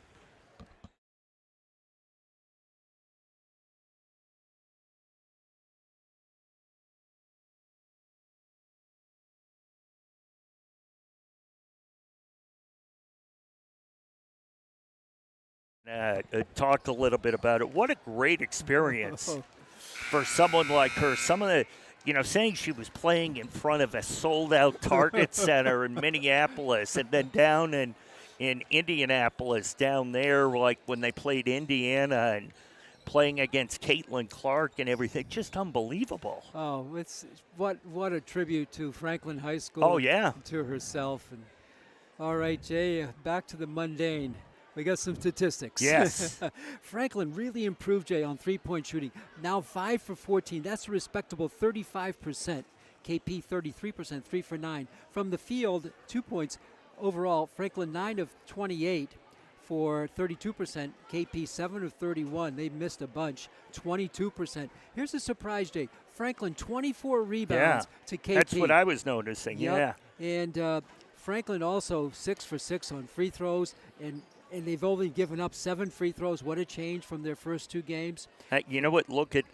Talked a little bit about it. What a great experience for someone like her. Some of the, saying she was playing in front of a sold-out Target Center in Minneapolis, and then down in Indianapolis, down there, like when they played Indiana and playing against Caitlin Clark and everything. Just unbelievable. Oh, it's what a tribute to Franklin High School. Oh, yeah. And to herself. And all right, Jay, back to the mundane. We got some statistics. Yes. Franklin really improved, Jay, on three-point shooting. Now 5 for 14. That's a respectable 35%. KP 33%, 3 for 9. From the field, 2 points. Overall, Franklin 9 of 28 for 32%. KP 7 of 31. They missed a bunch, 22%. Here's a surprise, Jay. Franklin 24 rebounds to KP. That's what I was noticing. Yep. Yeah. And Franklin also 6 for 6 on free throws, and they've only given up 7 free throws. What a change from their first 2 games. You know what? Look at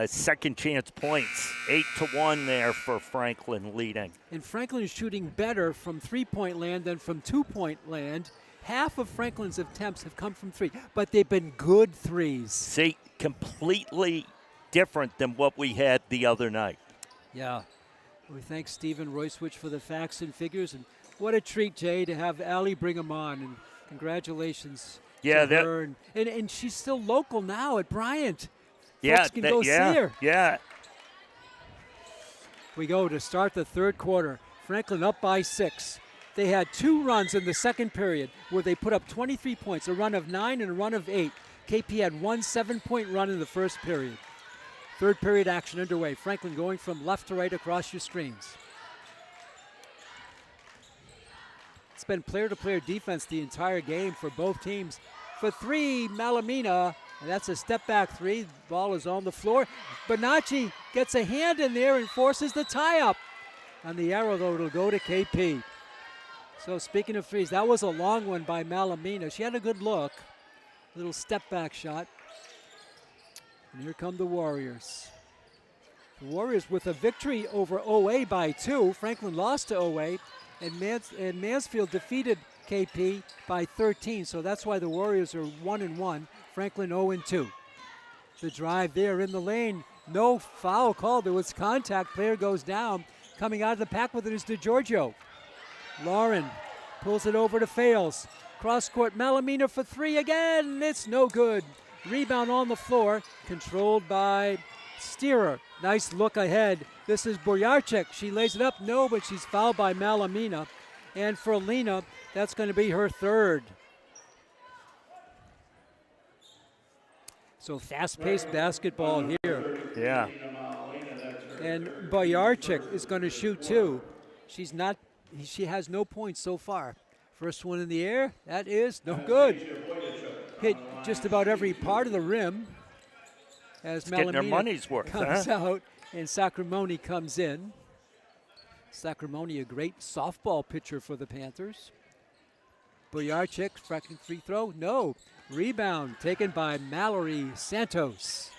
second chance points. 8-1 there for Franklin leading. And Franklin is shooting better from three-point land than from two-point land. Half of Franklin's attempts have come from 3, but they've been good threes. See, completely different than what we had the other night. Yeah. We thank Stephen Royswich for the facts and figures. And what a treat, Jay, to have Allie bring him on. And congratulations to her. And she's still local now at Bryant. Folks can go see her. Yeah. We go to start the third quarter. Franklin up by 6. They had 2 runs in the second period where they put up 23 points, a run of 9 and a run of 8. KP had 1 7-point run in the first period. Third period action underway. Franklin going from left to right across your screens. It's been player-to-player defense the entire game for both teams. For 3, Malamina, and that's a step-back 3. Ball is on the floor. Bonacci gets a hand in there and forces the tie-up. On the arrow, though, it'll go to KP. So speaking of threes, that was a long one by Malamina. She had a good look. Little step-back shot. And here come the Warriors. The Warriors with a victory over OA by 2. Franklin lost to OA. And Mansfield defeated KP by 13, so that's why the Warriors are 1-1. Franklin 0-2. The drive there in the lane, no foul called. There was contact. Player goes down. Coming out of the pack with it is DeGiorgio. Lauren pulls it over to Fales. Cross court, Malamina for 3 again. It's no good. Rebound on the floor, controlled by Steerer. Nice look ahead. This is Boyarczyk. She lays it up. No, but she's fouled by Malamina. And for Lena, that's going to be her 3rd. So fast-paced basketball here. Yeah. And Boyarczyk is going to shoot 2. She has no points so far First one in the air, that is no good. Hit just about every part of the rim as Getting their Malamina money's worth, comes huh? out and Sacramone comes in. Sacramone, a great softball pitcher for the Panthers. Boyarchik, fracking free throw, no. Rebound taken by Mallory Santos.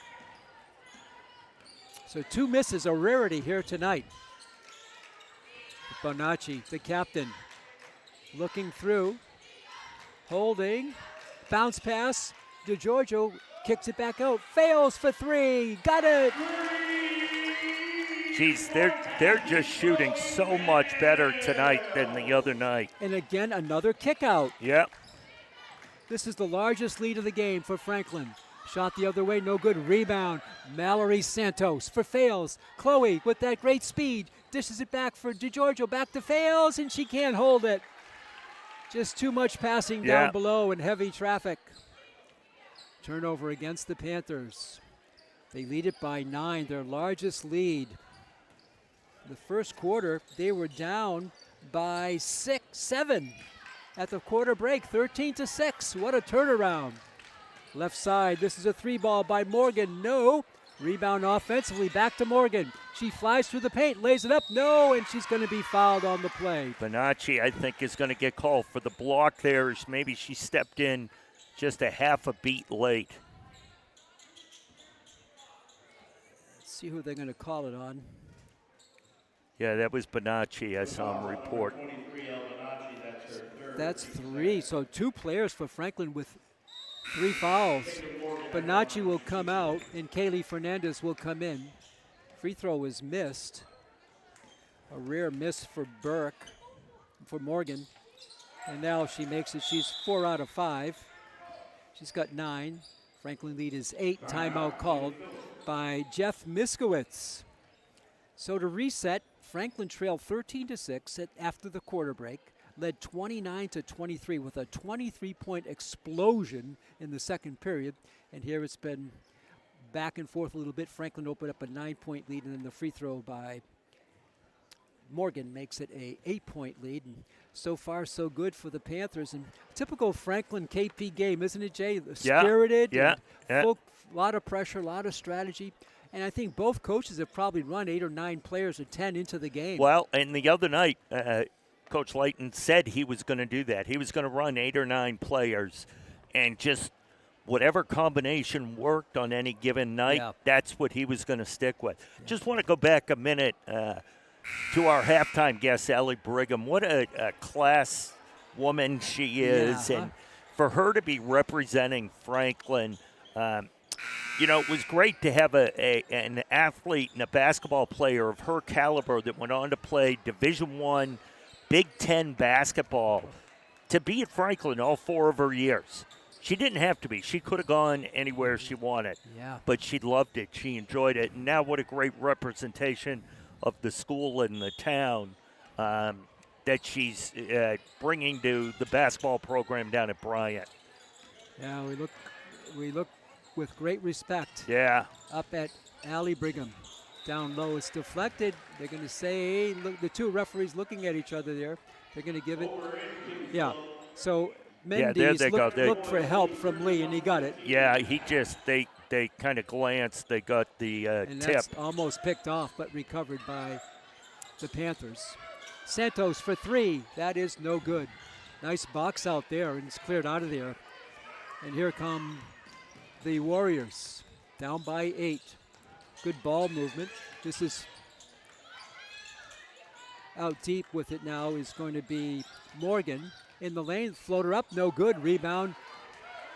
So 2 misses, a rarity here tonight. Bonacci, the captain, looking through, holding, bounce pass. DeGiorgio kicks it back out, fails for 3, got it. Geez, they're just shooting so much better tonight than the other night. And again, another kick out. Yep. This is the largest lead of the game for Franklin. Shot the other way, no good. Rebound, Mallory Santos for Fails. Chloe with that great speed dishes it back for DeGiorgio, back to Fails, and she can't hold it. Just too much passing down below and heavy traffic. Turnover against the Panthers. They lead it by 9, their largest lead. The first quarter, they were down by 7 at the quarter break, 13-6. What a turnaround. Left side, this is a 3-ball by Morgan, no. Rebound offensively, back to Morgan. She flies through the paint, lays it up, no, and she's going to be fouled on the play. Bonacci, I think, is going to get called for the block there. Maybe she stepped in just a half a beat late. Let's see who they're going to call it on. Yeah, that was Bonacci. I saw him report. That's 3, so 2 players for Franklin with 3 fouls. Bonacci will come out, and Kaylee Fernandez will come in. Free throw is missed. A rare miss for Morgan. And now she makes it. She's 4 out of 5. She's got 9. Franklin lead is 8. Timeout called by Jeff Miskowitz. So to reset, Franklin trailed 13-6 after the quarter break, led 29-23 with a 23-point explosion in the second period. And here it's been back and forth a little bit. Franklin opened up a 9-point lead, and then the free throw by Morgan makes it a 8-point lead. And so far, so good for the Panthers. And typical Franklin KP game, isn't it, Jay? Spirited, a lot of pressure, a lot of strategy. And I think both coaches have probably run 8 or 9 players or 10 into the game. Well, and the other night, Coach Layton said he was going to do that. He was going to run 8 or 9 players, and just whatever combination worked on any given night, that's what he was going to stick with. Just want to go back a minute to our halftime guest, Allie Brigham. What a class woman she is, and for her to be representing Franklin, it was great to have an athlete and a basketball player of her caliber that went on to play Division I, Big Ten basketball, to be at Franklin all 4 of her years. She didn't have to be. She could have gone anywhere she wanted, but she loved it. She enjoyed it. And now what a great representation of the school and the town that she's bringing to the basketball program down at Bryant. Yeah, we look with great respect. Yeah. Up at Allie Brigham. Down low, it's deflected. They're going to say, look, the 2 referees looking at each other there. They're going to give it. Yeah. So Mendes looked for help from Lee, and he got it. Yeah, they kind of glanced. They got the and tip. That's almost picked off, but recovered by the Panthers. Santos for 3. That is no good. Nice box out there, and it's cleared out of there. And here come the Warriors, down by 8. Good ball movement. This is out deep with it now is going to be Morgan in the lane. Floater up, no good. Rebound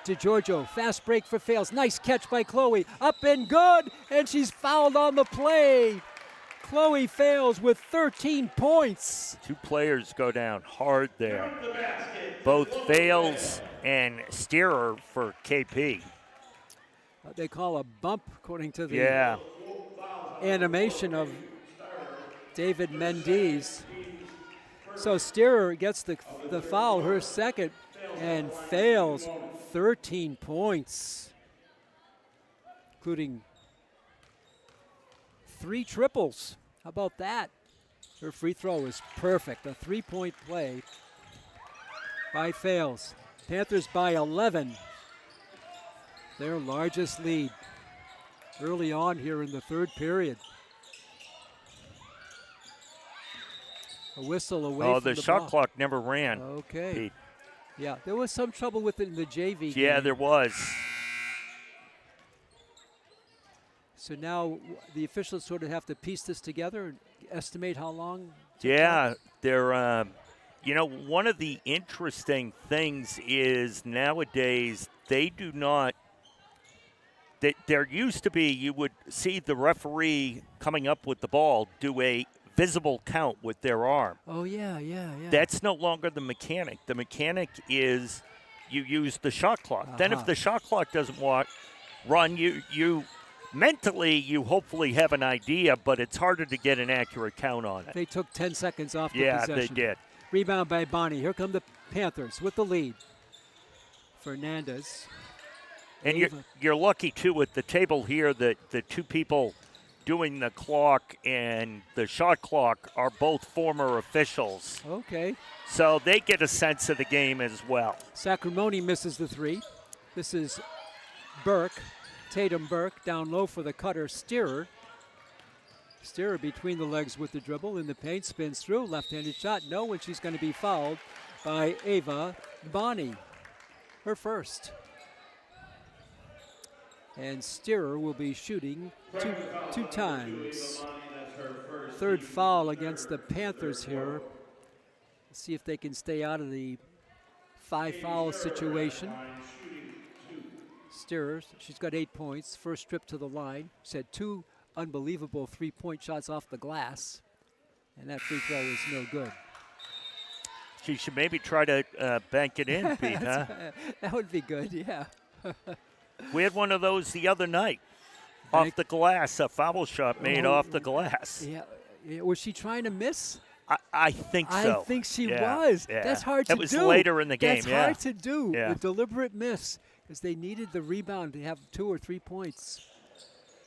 to Giorgio. Fast break for Fails. Nice catch by Chloe. Up and good, and she's fouled on the play. Chloe Fails with 13 points. 2 players go down hard there. Both Fails and Steerer for KP. They call a bump, according to the animation of David Mendes. So Steerer gets the foul, her second, and Fails 13 points, including 3 triples. How about that? Her free throw is perfect, a 3-point play. by Fales. Panthers by 11. Their largest lead early on here in the third period. A whistle away from the the shot ball. clock never ran. Okay. Pete. Yeah, there was some trouble with it in the JV game. Yeah, there was. So now the officials sort of have to piece this together and estimate how long. Yeah, they're, one of the interesting things is nowadays they do not, there used to be, you would see the referee coming up with the ball do a visible count with their arm. Oh, yeah. That's no longer the mechanic. The mechanic is you use the shot clock. Then if the shot clock doesn't run, you mentally you hopefully have an idea, but it's harder to get an accurate count on it. They took 10 seconds off the Yeah, possession. they did. Rebound by Bonnie. Here come the Panthers with the lead. Fernandez. And Ava. you're lucky, too, with the table here that the two people doing the clock and the shot clock are both former officials. Okay. So they get a sense of the game as well. Sacramone misses the three. This is Burke. Tatum Burke down low for the cutter. Steerer between the legs with the dribble in the paint, spins through, left-handed shot, no, and she's going to be fouled by Ava Bonnie, her first. And Steerer will be shooting two times. Third foul against the Panthers here. Let's see if they can stay out of the 5-foul situation. Steerer, she's got 8 points. First trip to the line. She's had 2 unbelievable 3-point shots off the glass. And that free throw is no good. She should maybe try to bank it in, Pete, huh? That would be good, yeah. We had one of those the other night. Off the glass, a foul shot made off the glass. Yeah. Was she trying to miss? I think so. I think she was. Yeah. That's hard to do. It was later in the game, That's hard to do. Yeah. A deliberate miss, because they needed the rebound to have 2 or 3 points.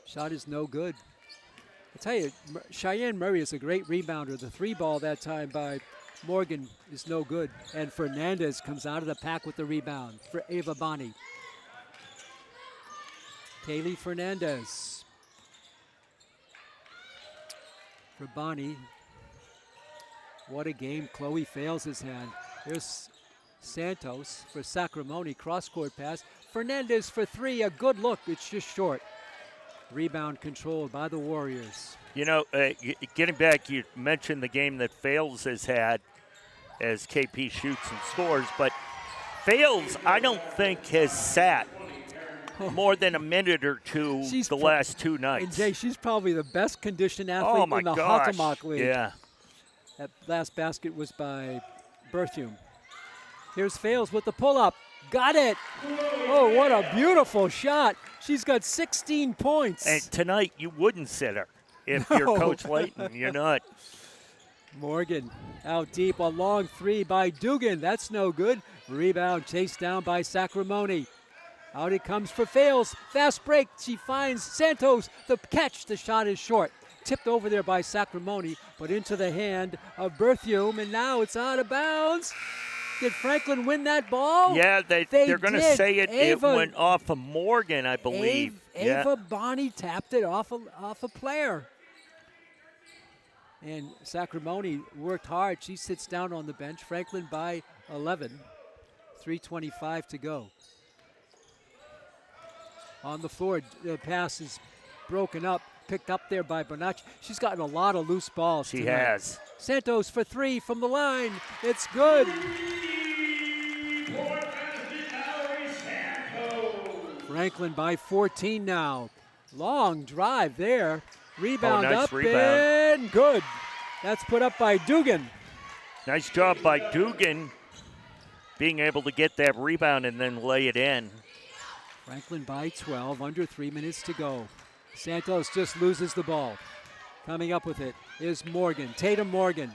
Shot is no good. I'll tell you, Cheyenne Murray is a great rebounder. The 3 ball that time by Morgan is no good. And Fernandez comes out of the pack with the rebound for Ava Bonnie. Kaylee Fernandez for Bonnie. What a game Chloe Fales has had. Here's Santos for Sacramone, cross-court pass. Fernandez for 3, a good look, it's just short. Rebound controlled by the Warriors. Getting back, you mentioned the game that Fales has had as KP shoots and scores, but Fales, I don't think, has sat more than a minute or two the last 2 nights. And Jay, she's probably the best conditioned athlete in the Hockomock League. Yeah. That last basket was by Berthume. Here's Fales with the pull-up. Got it. Oh, what a beautiful shot. She's got 16 points. And tonight you wouldn't sit her if you're Coach Layton. You're not. Morgan out deep. A long 3 by Dugan. That's no good. Rebound chased down by Sacramone. Out it comes for Fales. Fast break. She finds Santos. The catch. The shot is short. Tipped over there by Sacramone, but into the hand of Berthume, and now it's out of bounds. Did Franklin win that ball? Yeah, they're going to say it went off of Morgan, I believe. Ava Bonnie tapped it off a player. And Sacramone worked hard. She sits down on the bench. Franklin by 11. 3:25 to go. On the floor, the pass is broken up, picked up there by Bonacci. She's gotten a lot of loose balls. She tonight. has. Santos for 3 from the line. It's good. Franklin by 14 now. Long drive there. Rebound nice up rebound. and good. That's put up by Dugan. Nice job by Dugan being able to get that rebound and then lay it in. Franklin by 12, under 3 minutes to go. Santos just loses the ball. Coming up with it is Morgan. Tatum Morgan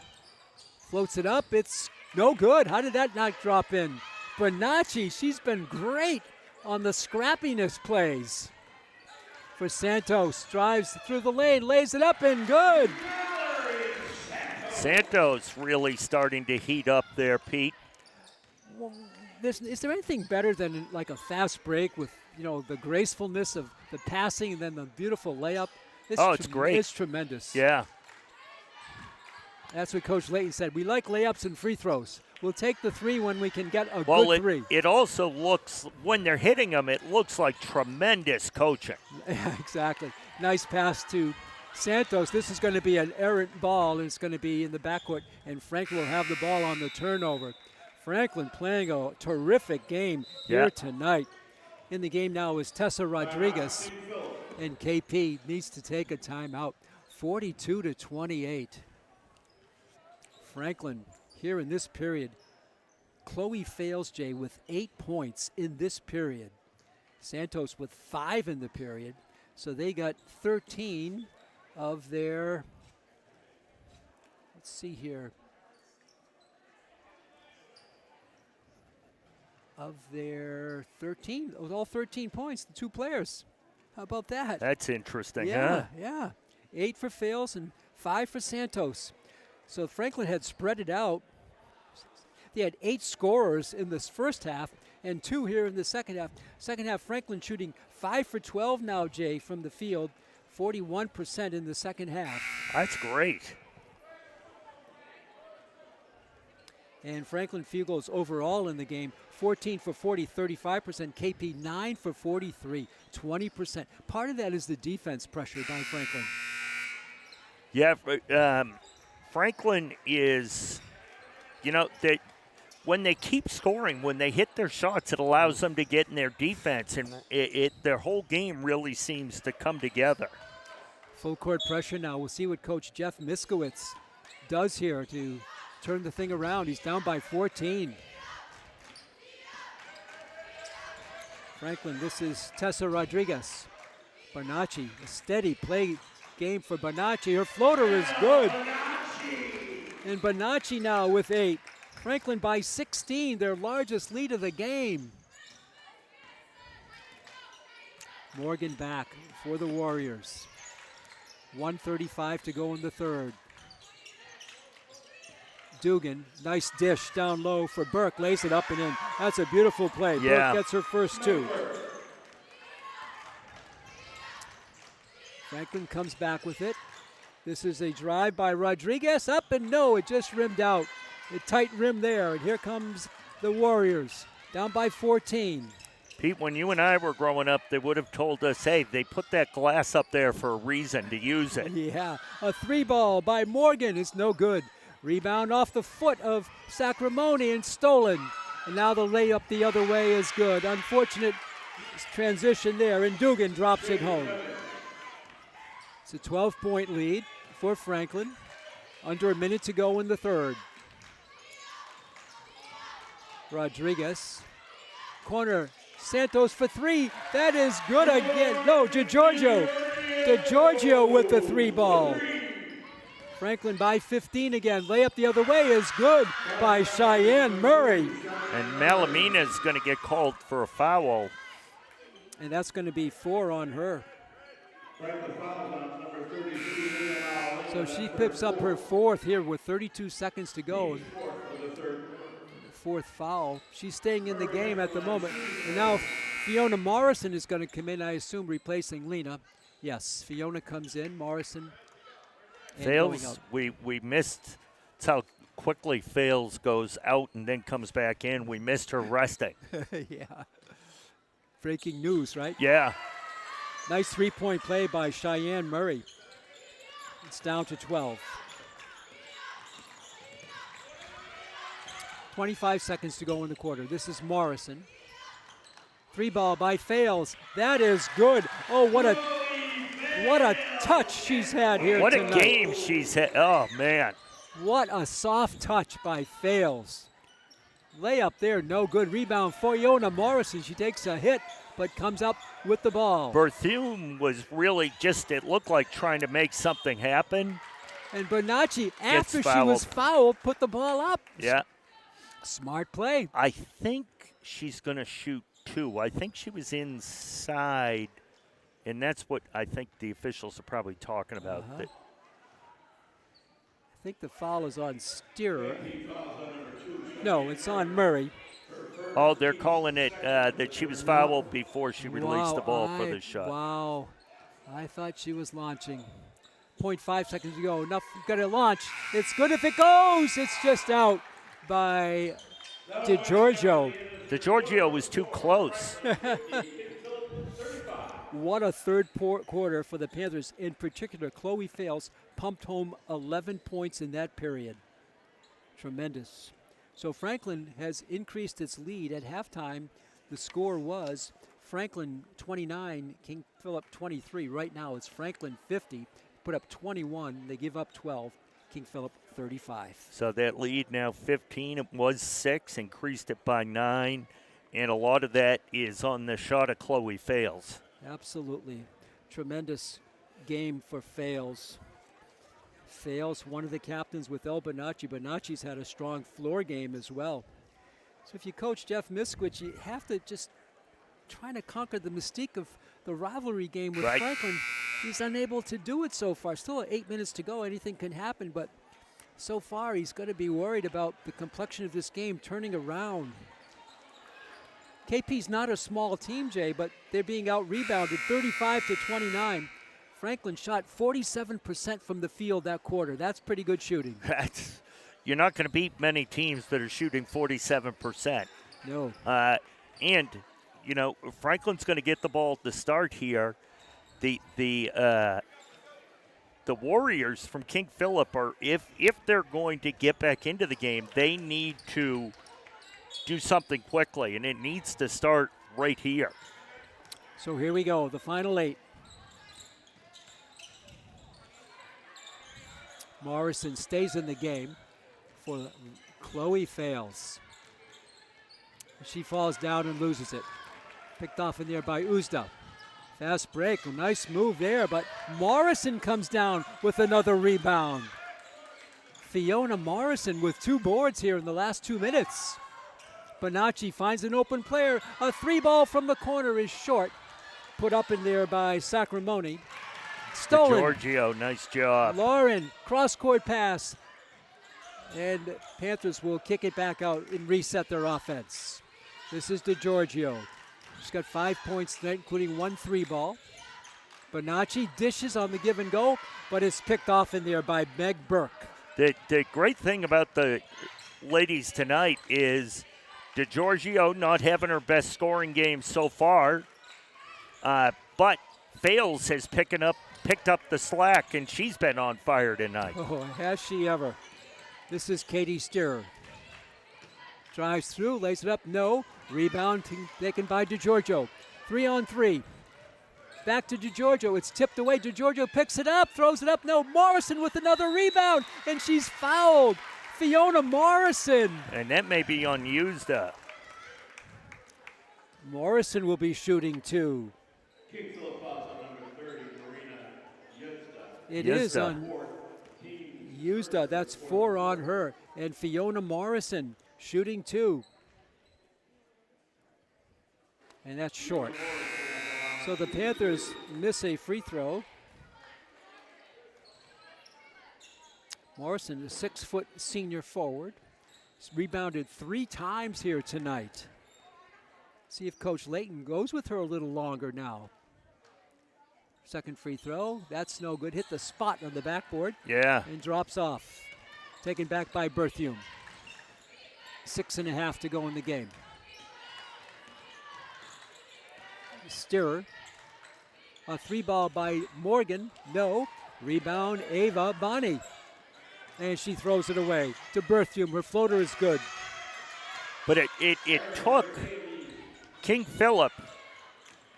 floats it up. It's no good. How did that not drop in? Bonacci, she's been great on the scrappiness plays. For Santos, drives through the lane, lays it up and good. Santos really starting to heat up there, Pete. well, is there anything better than like a fast break with, the gracefulness of the passing and then the beautiful layup? It's great. It's tremendous. Yeah. That's what Coach Layton said. We like layups and free throws. We'll take the three when we can get a good three. It also looks, when they're hitting them, it looks like tremendous coaching. Yeah, exactly. Nice pass to Santos. This is going to be an errant ball, and it's going to be in the backcourt, and Franklin will have the ball on the turnover. Franklin playing a terrific game here tonight. In the game now is Tessa Rodriguez, and KP needs to take a timeout. 42-28. Franklin here in this period. Chloe Fales, Jay, with 8 points in this period. Santos with 5 in the period. So they got 13 of their, let's see here, of their 13, it was all 13 points, the two players. How about that? That's interesting, Yeah. 8 for Fales and 5 for Santos. So Franklin had spread it out. They had 8 scorers in this first half and 2 here in the second half. Second half, Franklin shooting 5 for 12 now, Jay, from the field. 41% in the second half. That's great. And Franklin field goals overall in the game, 14 for 40, 35%. KP 9 for 43, 20%. Part of that is the defense pressure by Franklin. Yeah, Franklin is, when they keep scoring, when they hit their shots, it allows them to get in their defense, and their whole game really seems to come together. Full court pressure now. We'll see what Coach Jeff Miskowitz does here to turn the thing around. He's down by 14. Franklin, this is Tessa Rodriguez. Bernacchi, a steady play game for Bernacchi. Her floater is good. And Bernacchi now with 8. Franklin by 16, their largest lead of the game. Morgan back for the Warriors. 1:35 to go in the third. Dugan, nice dish down low for Burke, lays it up and in. That's a beautiful play. Yeah. Burke gets her first 2. Franklin comes back with it. This is a drive by Rodriguez, up and no, it just rimmed out. A tight rim there, and here comes the Warriors, down by 14. Pete, when you and I were growing up, they would have told us, hey, they put that glass up there for a reason, to use it. Yeah, a 3-ball by Morgan is no good. Rebound off the foot of Sacramone and stolen. And now the layup the other way is good. Unfortunate transition there, and Dugan drops it home. It's a 12-point lead for Franklin. Under a minute to go in the third. Rodriguez, corner, Santos for 3. That is good again. No, DeGiorgio. DeGiorgio with the 3-ball. Franklin by 15 again. Layup the other way is good by Cheyenne Murray. And Malamina's going to get called for a foul. And that's going to be 4 on her. So she picks up her 4th here with 32 seconds to go. Fourth foul. She's staying in the game at the moment. And now Fiona Morrison is going to come in, I assume, replacing Lena. Yes, Fiona comes in, Morrison. Fales, we missed. That's how quickly Fales goes out and then comes back in. We missed her resting. Yeah. Breaking news, right? Yeah. Nice 3-point play by Cheyenne Murray. It's down to 12. 25 seconds to go in the quarter. This is Morrison. 3-ball by Fales. That is good. Oh, what a touch she's had here What tonight. a game she's had. Oh, man. What a soft touch by Fales. Layup there, no good. Rebound for Fiona Morrison. She takes a hit, but comes up with the ball. Berthune was really just, it looked like trying to make something happen. And Bernacchi, after she fouled. was fouled, put the ball up. Yeah. Smart play. I think she's going to shoot 2. I think she was inside, and that's what I think the officials are probably talking about. I think the foul is on Steerer. No, it's on Murray. Oh, they're calling it that she was fouled before she released the ball for the shot. Wow. I thought she was launching. 0.5 seconds to go. Enough, got to launch. It's good if it goes. It's just out by DiGiorgio. DiGiorgio was too close. What a third quarter for the Panthers. In particular, Chloe Fales pumped home 11 points in that period. Tremendous. So Franklin has increased its lead. At halftime, the score was Franklin 29, King Philip 23. Right now it's Franklin 50, put up 21. They give up 12, King Philip 35. So that lead now 15. It was 6, increased it by 9. And a lot of that is on the shot of Chloe Fales. Absolutely. Tremendous game for Fales. Fales, one of the captains with El Bonacci. Bonacci's had a strong floor game as well. So if you coach Jeff Miskwich, you have to just trying to conquer the mystique of the rivalry game with Franklin. He's unable to do it so far. Still 8 minutes to go. Anything can happen, but so far he's got to be worried about the complexion of this game turning around. KP's not a small team, Jay, but they're being out-rebounded 35-29. Franklin shot 47% from the field that quarter. That's pretty good shooting. You're not going to beat many teams that are shooting 47%. No. And, you know, Franklin's going to get the ball to start here. The Warriors from King Philip are, if they're going to get back into the game, they need to do something quickly, and it needs to start right here. So here we go, the final 8. Morrison stays in the game for Chloe Fales. She falls down and loses it. Picked off in there by Uzda. Fast break, a nice move there, but Morrison comes down with another rebound. Fiona Morrison with 2 boards here in the last 2 minutes. Bonacci finds an open player. A 3-ball from the corner is short. Put up in there by Sacramone. Stolen. Giorgio, nice job. Lauren, cross-court pass. And Panthers will kick it back out and reset their offense. This is DiGiorgio. She's got 5 points tonight, including 1 3-ball. Bonacci dishes on the give and go, but it's picked off in there by Meg Burke. The great thing about the ladies tonight is DiGiorgio not having her best scoring game so far, but Fales has picked up the slack, and she's been on fire tonight. Oh, has she ever. This is Katie Steerer. Drives through, lays it up, no. Rebound taken by DiGiorgio. 3-on-3. Back to DiGiorgio, it's tipped away. DiGiorgio picks it up, throws it up, no. Morrison with another rebound, and she's fouled. Fiona Morrison. And that may be unused. Morrison will be shooting 2. King Philip fouls on number 30, Marina Yuzda. It is on Yuzda. That's 4 on her. And Fiona Morrison shooting 2. And that's short. So the Panthers miss a free throw. Morrison, a 6-foot senior forward. He's rebounded 3 times here tonight. See if Coach Layton goes with her a little longer now. Second free throw, that's no good. Hit the spot on the backboard. Yeah. And drops off. Taken back by Berthiaume. 6.5 to go in the game. Steerer. A 3-ball by Morgan, no. Rebound, Ava Bonney. And she throws it away to Berthiaume. Her floater is good. But it took King Philip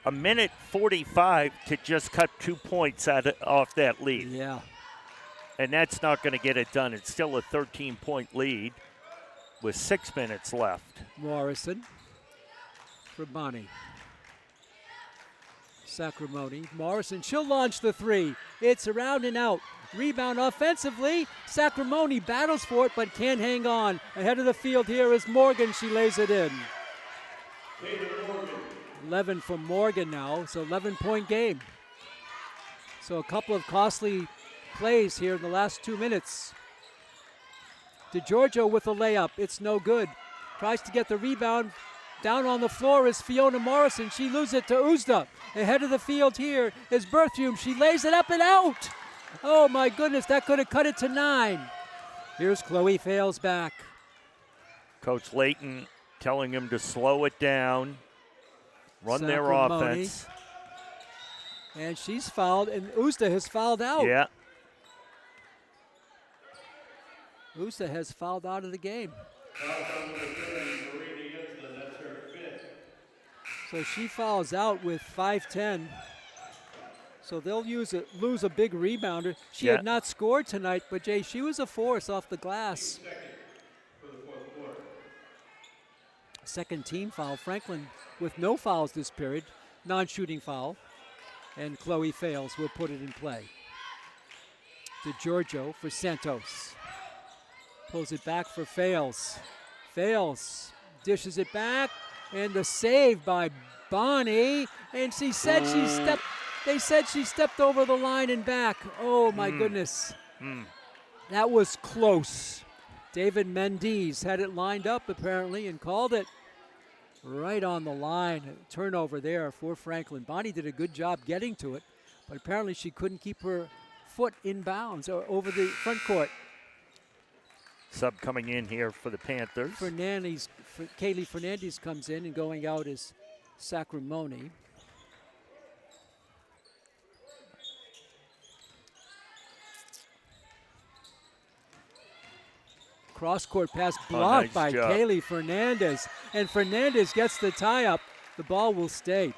a minute 45 to just cut 2 points off that lead. Yeah. And that's not going to get it done. It's still a 13-point lead with 6 minutes left. Morrison for Bonnie. Sacramone. Morrison, she'll launch the 3. It's around and out. Rebound offensively. Sacramone battles for it but can't hang on. Ahead of the field here is Morgan. She lays it in. 11 for Morgan now. It's an 11-point game. So a couple of costly plays here in the last 2 minutes. DiGiorgio with a layup. It's no good. Tries to get the rebound. Down on the floor is Fiona Morrison. She loses it to Uzda. Ahead of the field here is Berthium. She lays it up and out. Oh my goodness, that could have cut it to 9. Here's Chloe Fales back. Coach Layton telling him to slow it down, run their Sacramone. offense. And she's fouled, and Uzda has fouled out. Yeah. Uzda has fouled out of the game. So she fouls out with 5:10. So they'll lose a big rebounder. She had not scored tonight, but Jay, she was a force off the glass. Second team foul. Franklin with no fouls this period. Non-shooting foul. And Chloe Fales will put it in play. To Giorgio for Santos. Pulls it back for Fales. Fales dishes it back. And the save by Bonnie. And she said they said she stepped over the line and back. Oh my goodness. That was close. David Mendes had it lined up apparently and called it right on the line. Turnover there for Franklin. Bonnie did a good job getting to it, but apparently she couldn't keep her foot in bounds or over the front court. Sub coming in here for the Panthers. Kaylee Fernandez comes in, and going out is Sacramone. Cross-court pass blocked by Kaylee Fernandez. And Fernandez gets the tie-up. The ball will stay.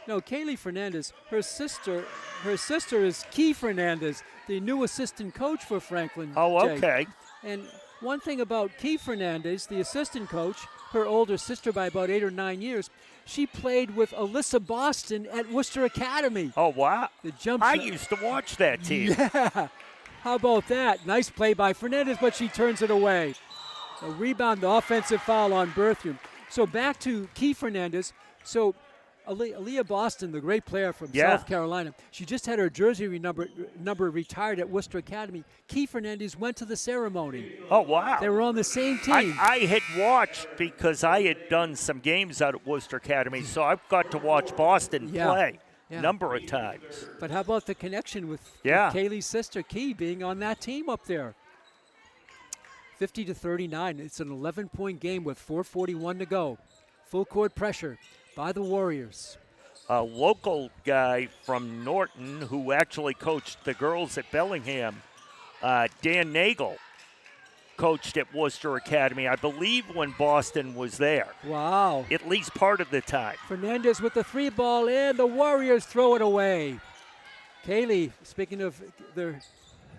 No, Kaylee Fernandez, her sister is Key Fernandez, the new assistant coach for Franklin. Oh, Jay. okay. And one thing about Key Fernandez, the assistant coach, her older sister by about 8 or 9 years, she played with Alyssa Boston at Worcester Academy. Oh, wow. The jump I shot. used to watch that team. Yeah. How about that? Nice play by Fernandez, but she turns it away. A rebound, the offensive foul on Berthium. So back to Key Fernandez. So Aaliyah Boston, the great player from South Carolina, she just had her jersey number retired at Worcester Academy. Key Fernandez went to the ceremony. Oh, wow. They were on the same team. I had watched because I had done some games out at Worcester Academy, so I've got to watch Boston play a number of times. But how about the connection with Kaylee's sister, Key, being on that team up there? 50-39. It's an 11-point game with 4:41 to go. Full court pressure by the Warriors. A local guy from Norton who actually coached the girls at Bellingham, Dan Nagel, coached at Worcester Academy, I believe, when Boston was there. Wow. At least part of the time. Fernandez with the 3 ball in. The Warriors throw it away. Kaylee, speaking of the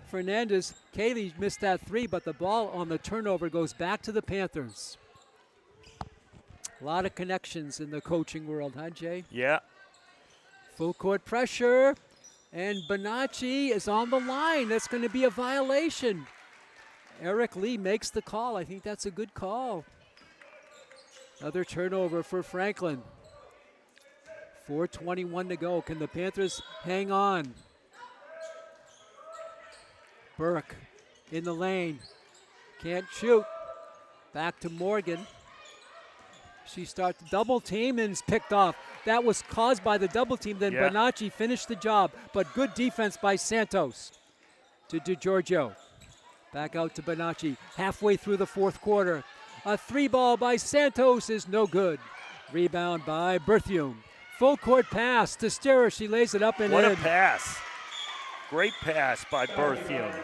Fernandez, Kaylee missed that 3, but the ball on the turnover goes back to the Panthers. A lot of connections in the coaching world, huh, Jay? Yeah. Full court pressure, and Bonacci is on the line. That's going to be a violation. Eric Lee makes the call. I think that's a good call. Another turnover for Franklin. 4:21 to go. Can the Panthers hang on? Burke in the lane. Can't shoot. Back to Morgan. She starts double team and is picked off. That was caused by the double team. Then Bonacci finished the job, but good defense by Santos. To DiGiorgio. Back out to Bonacci. Halfway through the 4th quarter. A 3 ball by Santos is no good. Rebound by Berthium. Full court pass to Sterer. She lays it up and in. What a pass. Great pass by Berthium.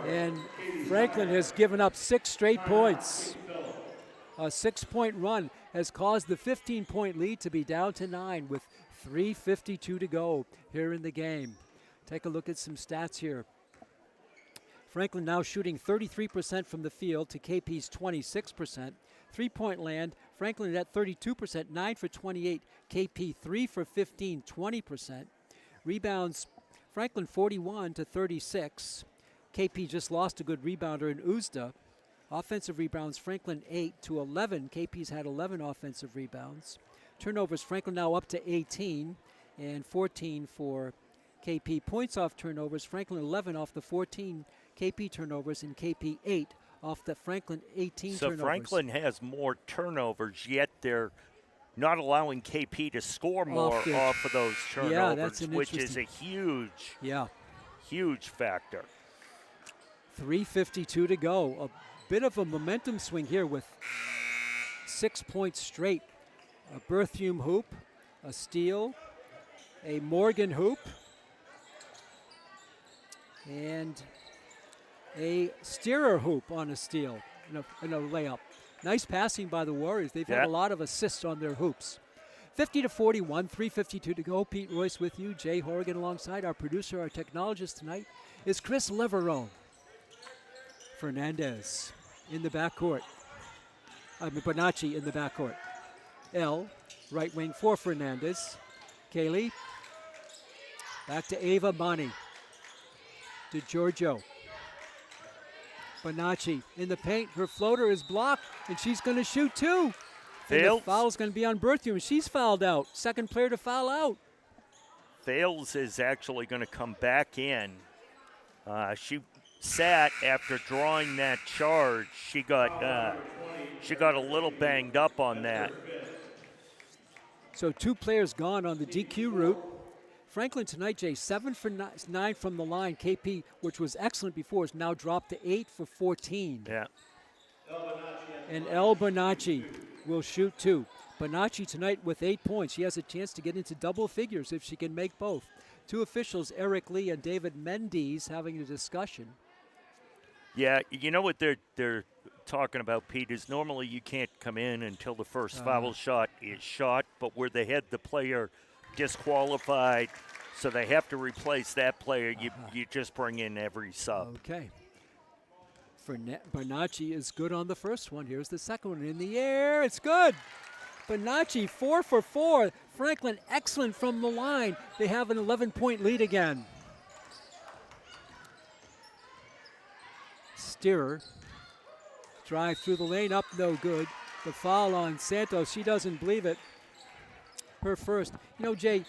And Franklin has given up 6 straight points. A 6-point run has caused the 15-point lead to be down to 9 with 3:52 to go here in the game. Take a look at some stats here. Franklin now shooting 33% from the field to KP's 26%. 3-point land, Franklin at 32%, 9 for 28. KP 3 for 15, 20%. Rebounds, Franklin 41 to 36. KP just lost a good rebounder in Uzda. Offensive rebounds, Franklin 8 to 11. KP's had 11 offensive rebounds. Turnovers, Franklin now up to 18 and 14 for KP. Points off turnovers, Franklin 11 off the 14 KP turnovers and KP 8 off the Franklin 18 turnovers. So Franklin has more turnovers, yet they're not allowing KP to score more off of those turnovers, that's an which is a huge, huge factor. 3:52 to go. A bit of a momentum swing here with 6 points straight. A Berthium hoop, a steal, a Morgan hoop, and a Steerer hoop on a steal in a layup. Nice passing by the Warriors. They've had a lot of assists on their hoops. 50-41, 3:52 to go. Pete Royce with you. Jay Horgan alongside. Our producer, our technologist tonight is Chris Leverone. Fernandez in the backcourt. Bonacci in the backcourt. L, right wing for Fernandez. Kaylee. Back to Ava Bani. To Giorgio. Bonacci in the paint. Her floater is blocked, and she's going to shoot too. And the foul's going to be on Berthium. She's fouled out. Second player to foul out. Fales is actually going to come back in. She sat after drawing that charge. She got a little banged up on that. So 2 players gone on the DQ route. Franklin tonight, Jay, 7 for 9 from the line. KP, which was excellent before, is now dropped to 8 for 14. Yeah. And El Bonacci will shoot 2. Bonacci tonight with 8 points. She has a chance to get into double figures if she can make both. 2 officials, Eric Lee and David Mendes, having a discussion. Yeah, you know what they're talking about, Pete, is normally you can't come in until the first foul shot is shot, but where they had the player disqualified, so they have to replace that player. You just bring in every sub. Okay. Bonacci is good on the first one. Here's the second one in the air. It's good. Bonacci 4 for 4. Franklin excellent from the line. They have an 11-point lead again. Steerer. Drive through the lane, up no good. The foul on Santos. She doesn't believe it. Her first. You know, Jay,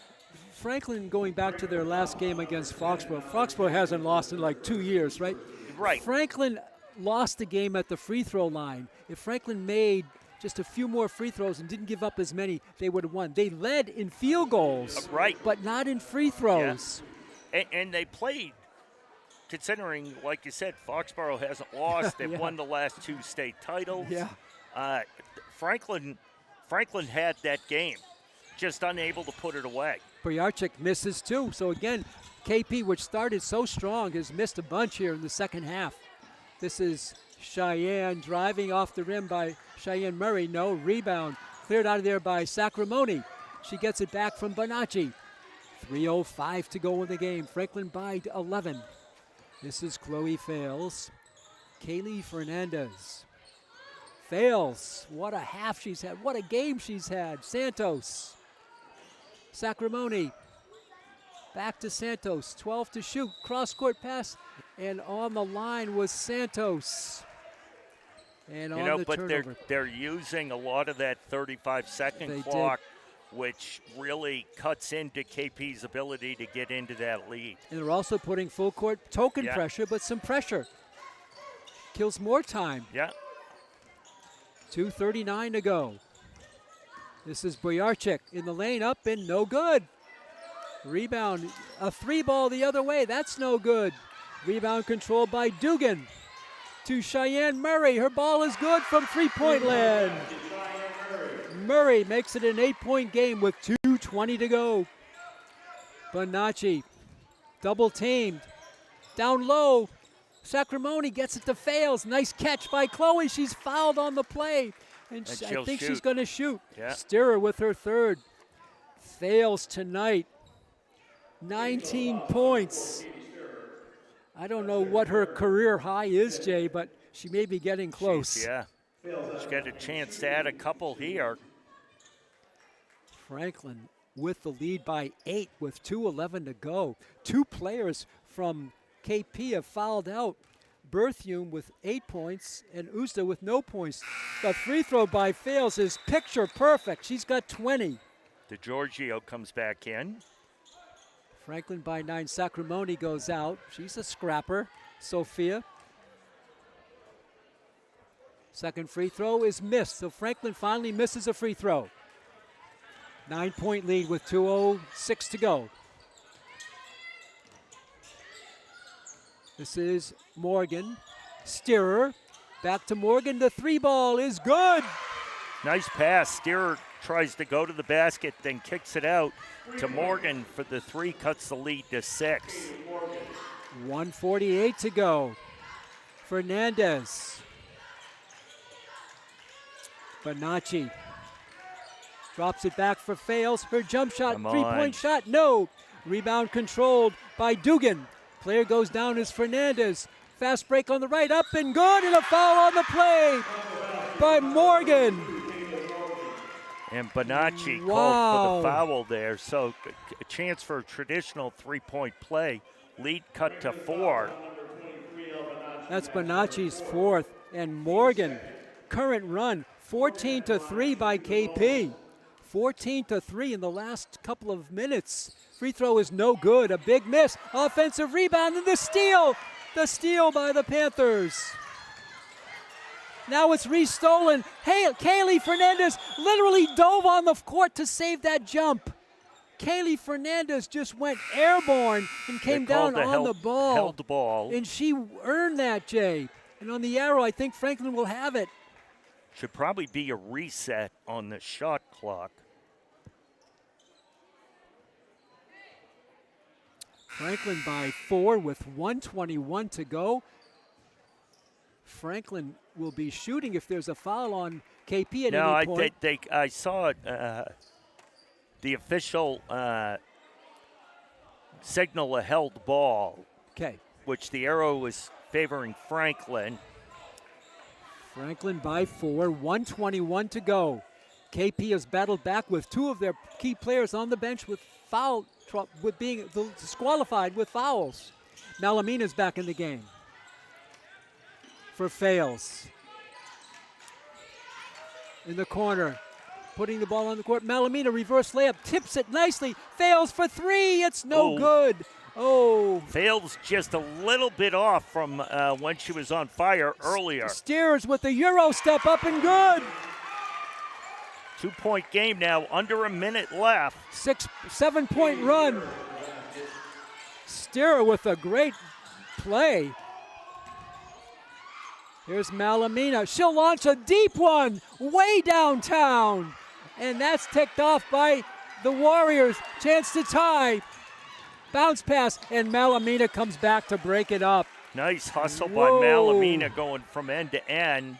Franklin going back to their last game against Foxborough. Foxborough hasn't lost in like 2 years, right? Right. Franklin lost the game at the free throw line. If Franklin made just a few more free throws and didn't give up as many, they would have won. They led in field goals, right, but not in free throws. Yeah. And they played, considering, like you said, Foxborough hasn't lost. They've won the last 2 state titles. Yeah. Franklin had that game, just unable to put it away. Boyarchik misses too. So again, KP, which started so strong, has missed a bunch here in the second half. This is Cheyenne driving off the rim by Cheyenne Murray. No, rebound. Cleared out of there by Sacramone. She gets it back from Bonacci. 3:05 to go in the game. Franklin by 11. This is Chloe Fales. Kaylee Fernandez. Fales. What a half she's had. What a game she's had. Santos. Sacramone. Back to Santos. 12 to shoot. Cross-court pass. And on the line was Santos. And on the turnover. But they're using a lot of that 35-second clock, which really cuts into KP's ability to get into that lead. And they're also putting full court token pressure, but some pressure. Kills more time. Yeah. 2:39 to go. This is Boyarchik in the lane, up and no good. Rebound, a 3-ball the other way. That's no good. Rebound controlled by Dugan to Cheyenne Murray. Her ball is good from three-point land. Murray makes it an 8-point game with 2:20 to go. Bonacci, double teamed. Down low. Sacramone gets it to Fales. Nice catch by Chloe. She's fouled on the play. And I think she's going to shoot. Yeah. Steerer with her third. Fales tonight. 19 points. I don't know what her career high is, Jay, but she may be getting close. She's got a chance to add a couple here. Franklin with the lead by 8 with 2:11 to go. 2 players from KP have fouled out. Berthium with 8 points and Usta with no points. The free throw by Fales is picture perfect. She's got 20. DeGiorgio comes back in. Franklin by 9. Sacramone goes out. She's a scrapper. Sophia. Second free throw is missed. So Franklin finally misses a free throw. 9-point lead with 2:06 to go. This is Morgan. Steerer. Back to Morgan. The 3 ball is good. Nice pass. Steerer tries to go to the basket, then kicks it out to Morgan for the 3, cuts the lead to 6. 1:48 to go. Fernandez. Bonacci drops it back for Fales. Her jump shot, Come on. three-point shot, no. Rebound controlled by Dugan. Player goes down is Fernandez. Fast break on the right, up and good, and a foul on the play by Morgan. And Bonacci Wow. called for the foul there, so a chance for a traditional 3-point play. Lead cut to 4. That's Bonacci's 4th, and Morgan, current run, 14-3 by KP. 14-3 in the last couple of minutes. Free throw is no good. A big miss. Offensive rebound and the steal. The steal by the Panthers. Now it's restolen. Hey, Kaylee Fernandez literally dove on the court to save that jump. Kaylee Fernandez just went airborne and came down on the ball. Held the ball. And she earned that, Jay. And on the arrow, I think Franklin will have it. Should probably be a reset on the shot clock. Franklin by 4 with 1:21 to go. Franklin will be shooting if there's a foul on KP at any point. I saw it. The official signal a held ball, Okay. which the arrow was favoring Franklin. Franklin by 4, 1:21 to go. KP has battled back with 2 of their key players on the bench with with being disqualified with fouls. Malamina's back in the game for Fales. In the corner, putting the ball on the court. Malamina reverse layup, tips it nicely. Fales for 3. It's no good. Oh. Fails just a little bit off from when she was on fire earlier. Steers with the Euro step up and good. 2-point game now, under a minute left. 7-point run. Steer with a great play. Here's Malamina. She'll launch a deep one way downtown. And that's ticked off by the Warriors. Chance to tie. Bounce pass, and Malamina comes back to break it up. Nice hustle Whoa. by Malamina going from end to end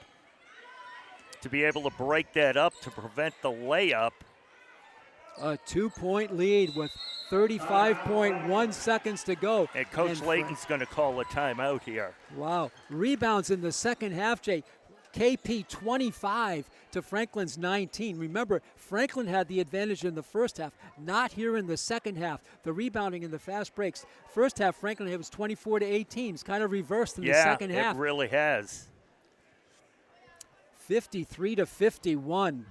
to be able to break that up to prevent the layup. A 2-point lead with 35.1 seconds to go. And Coach Layton's going to call a timeout here. Wow. Rebounds in the second half, Jay. KP 25 to Franklin's 19. Remember, Franklin had the advantage in the first half, not here in the second half. The rebounding in the fast breaks. First half, Franklin was 24-18. It's kind of reversed in the second half. Yeah, it really has. 53-51.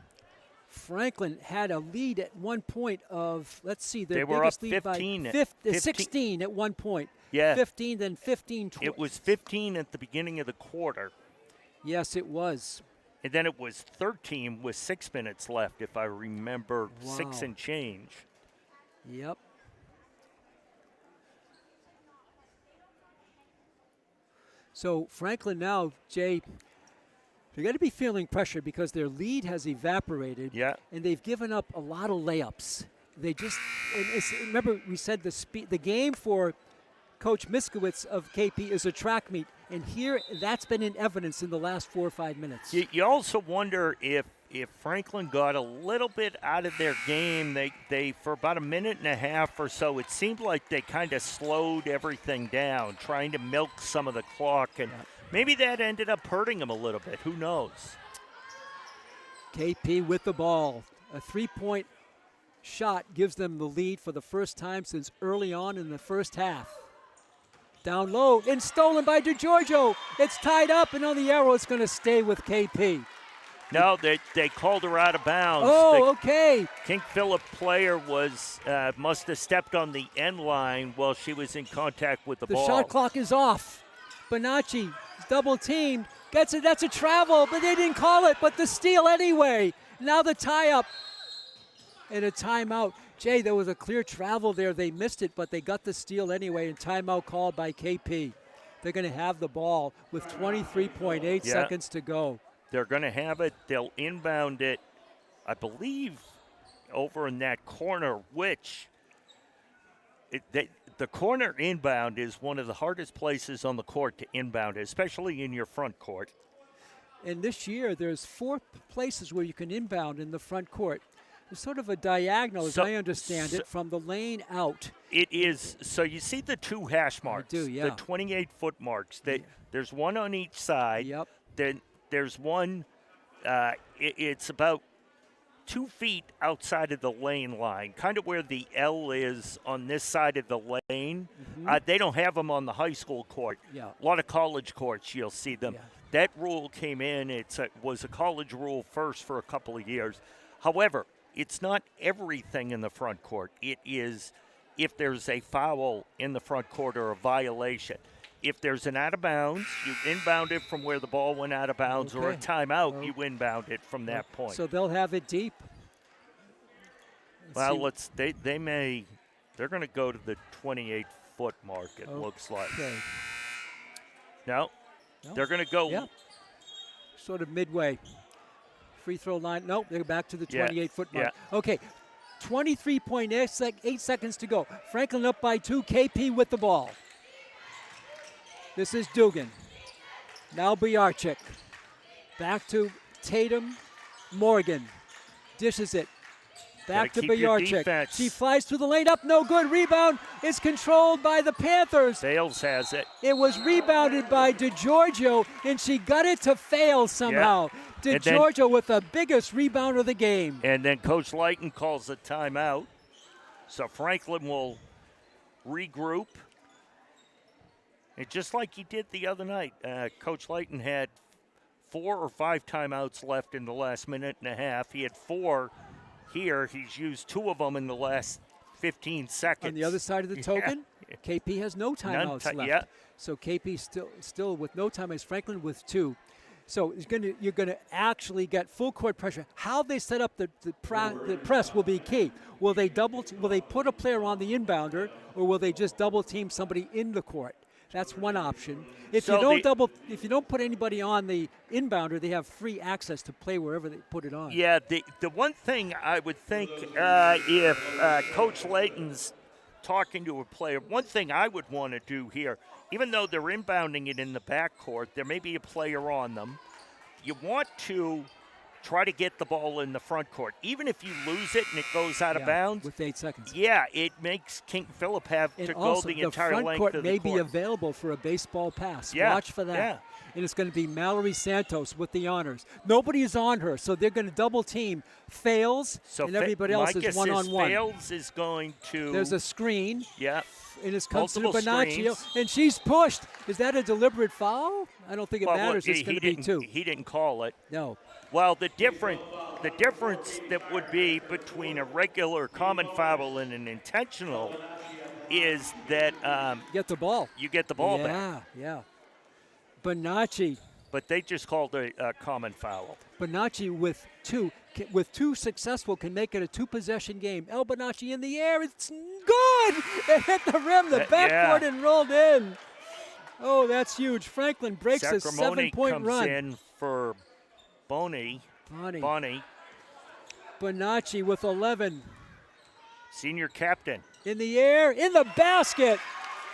Franklin had a lead at one point of, let's see, their they were up biggest lead 15 by 16 at one point. Yeah. 15, then 15. It was 15 at the beginning of the quarter. Yes, it was. And then it was 13 with 6 minutes left, if I remember, Wow. 6 and change. Yep. So Franklin now, Jay, they're going to be feeling pressure because their lead has evaporated. Yeah. And they've given up a lot of layups. They just, remember we said the game for Coach Miskowitz of KP is a track meet. And here, that's been in evidence in the last 4 or 5 minutes. You also wonder if Franklin got a little bit out of their game. They for about a minute and a half or so, it seemed like they kind of slowed everything down, trying to milk some of the clock. And maybe that ended up hurting them a little bit. Who knows? KP with the ball. A 3-point shot gives them the lead for the first time since early on in the first half. Down low and stolen by DeGiorgio. It's tied up, and on the arrow, it's going to stay with KP. No, they called her out of bounds. Oh, okay. King Philip player must have stepped on the end line while she was in contact with the ball. The shot clock is off. Bonacci double teamed, gets it. That's a travel, but they didn't call it. But the steal anyway. Now the tie up. And a timeout. Jay, there was a clear travel there. They missed it, but they got the steal anyway, and timeout called by KP. They're going to have the ball with 23.8 seconds to go. They're going to have it. They'll inbound it, I believe, over in that corner, which the corner inbound is one of the hardest places on the court to inbound, especially in your front court. And this year, there's 4 places where you can inbound in the front court. It's sort of a diagonal, as I understand it, from the lane out. It is. So you see the 2 hash marks, I do, yeah. the 28-foot marks. There's one on each side. Yep. Then there's one, it's about 2 feet outside of the lane line, kind of where the L is on this side of the lane. They don't have them on the high school court. Yeah. A lot of college courts, you'll see them. Yeah. That rule came in. It was a college rule first for a couple of years. However, it's not everything in the front court. It is if there's a foul in the front court or a violation. If there's an out of bounds, you inbound it from where the ball went out of bounds, or a timeout, you inbound it from that point. So they'll have it deep. They're going to go to the 28-foot mark, it looks like. No, they're going to go. Yeah. Sort of midway. Free throw line. Nope, they're back to the 28-foot mark. Yeah. Okay, 23.8 seconds to go. Franklin up by 2. KP with the ball. This is Dugan. Now Biarchik. Back to Tatum. Morgan. Dishes it. Back to Biarchik. She flies through the lane. Up, no good. Rebound is controlled by the Panthers. Fales has it. It was rebounded by DeGiorgio, and she got it to fail somehow. Yeah. DeGiorgio with the biggest rebound of the game. And then Coach Lighton calls a timeout. So Franklin will regroup. And just like he did the other night, Coach Lighton had 4 or 5 timeouts left in the last minute and a half. He had 4 here. He's used 2 of them in the last 15 seconds. On the other side of the token, KP has no timeouts left. Yeah. So KP still with no timeouts. Franklin with 2. So you're going to actually get full court pressure. How they set up the press will be key. Will they put a player on the inbounder, or will they just double team somebody in the court? That's one option. If you don't put anybody on the inbounder, they have free access to play wherever they put it on. Yeah, the one thing I would think if Coach Layton's talking to a player, one thing I would want to do here, even though they're inbounding it in the backcourt, there may be a player on them. You want to try to get the ball in the front court. Even if you lose it and it goes out of bounds. With 8 seconds. Yeah, it makes King Philip have to go the entire length of the court. The front court may be available for a baseball pass. Yeah. Watch for that. Yeah. And it's going to be Mallory Santos with the honors. Nobody is on her, so they're going to double team. Fails, and everybody else is one-on-one. Fails is going to. There's a screen. Yeah. And it comes to Bonaccio, and she's pushed. Is that a deliberate foul? I don't think it matters. It's going to be 2. He didn't call it. No. Well, the difference that would be between a regular common foul and an intentional is that get the ball. You get the ball back. Yeah. Bonacci. But they just called a common foul. Bonacci with 2 successful can make it a 2-possession game. El Bonacci in the air. It's good. It hit the rim, the backboard, and rolled in. Oh, that's huge. Franklin breaks a 7-point run. Comes in for Bonnie. Bonacci with 11. Senior captain. In the air, in the basket.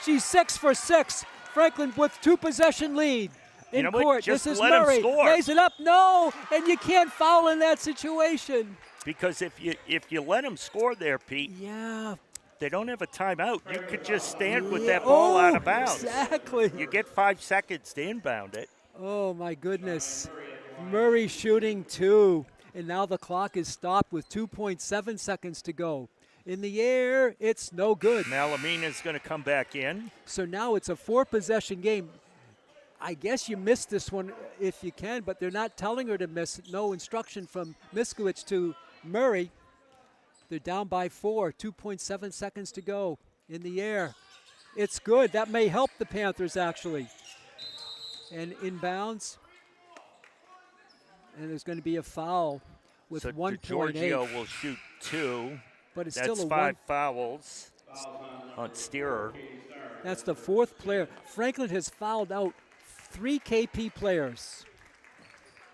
She's 6 for 6. Franklin with 2-possession lead. In court, this is let Murray. him score. Raise it up, no, and you can't foul in that situation. Because if you let him score there, Pete, they don't have a timeout. You could just stand with that ball out of bounds. Exactly. You get 5 seconds to inbound it. Oh, my goodness. Murray shooting 2, and now the clock is stopped with 2.7 seconds to go. In the air, it's no good. Malamina's going to come back in. So now it's a 4-possession game. I guess you missed this one if you can, but they're not telling her to miss. No instruction from Miskowicz to Murray. They're down by 4, 2.7 seconds to go. In the air. It's good. That may help the Panthers, actually. And inbounds. And there's going to be a foul with So 1.8. Giorgio will shoot 2. But it's That's still a 5 fouls on Steerer. That's the 4th player. Franklin has fouled out 3 KP players.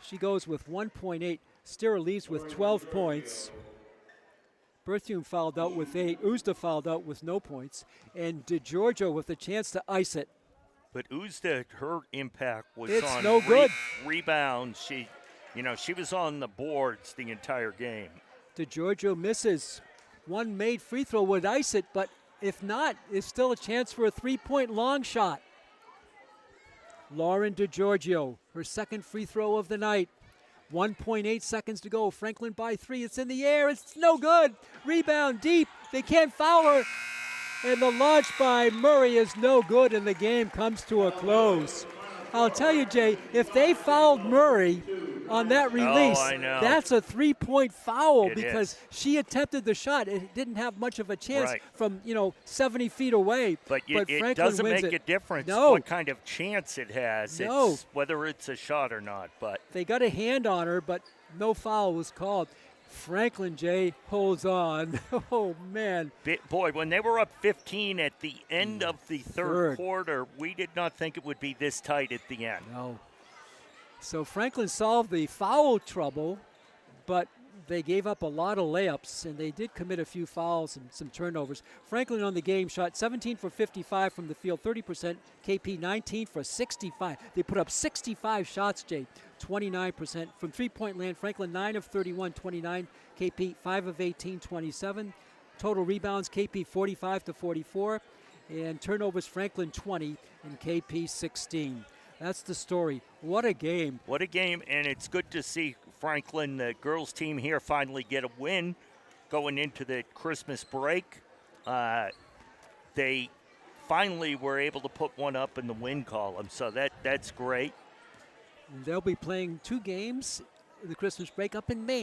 She goes with 1.8. Steerer leaves with 12 points. Berthium fouled out with 8. Uzda fouled out with no points. And DeGiorgio with a chance to ice it. But Uzda, her impact was It's on no good. rebounds. She was on the boards the entire game. DeGiorgio misses. One made free throw would ice it, but if not, it's still a chance for a 3-point long shot. Lauren DeGiorgio, her 2nd free throw of the night. 1.8 seconds to go. Franklin by 3. It's in the air. It's no good. Rebound deep. They can't foul her. And the launch by Murray is no good, and the game comes to a close. I'll tell you, Jay, if they fouled Murray on that release, I know. that's a 3-point foul It because is. she attempted the shot. It didn't have much of a chance Right. from 70 feet away. But it Franklin doesn't wins make it. a difference No. what kind of chance it has. No. It's whether it's a shot or not. But They got a hand on her, but no foul was called. Franklin, Jay, holds on. Oh, man. boy, when they were up 15 at the end of the Third. third quarter, we did not think it would be this tight at the end. No. So Franklin solved the foul trouble, but they gave up a lot of layups, and they did commit a few fouls and some turnovers. Franklin on the game shot 17 for 55 from the field, 30%. KP 19 for 65. They put up 65 shots, Jay, 29%. From three-point land, Franklin 9 of 31, 29. KP 5 of 18, 27. Total rebounds, KP 45 to 44. And turnovers, Franklin 20 and KP 16. That's the story. What a game. What a game, and it's good to see Franklin, the girls team here, finally get a win going into the Christmas break. They finally were able to put one up in the win column, so that's great. And they'll be playing 2 games in the Christmas break up in Maine.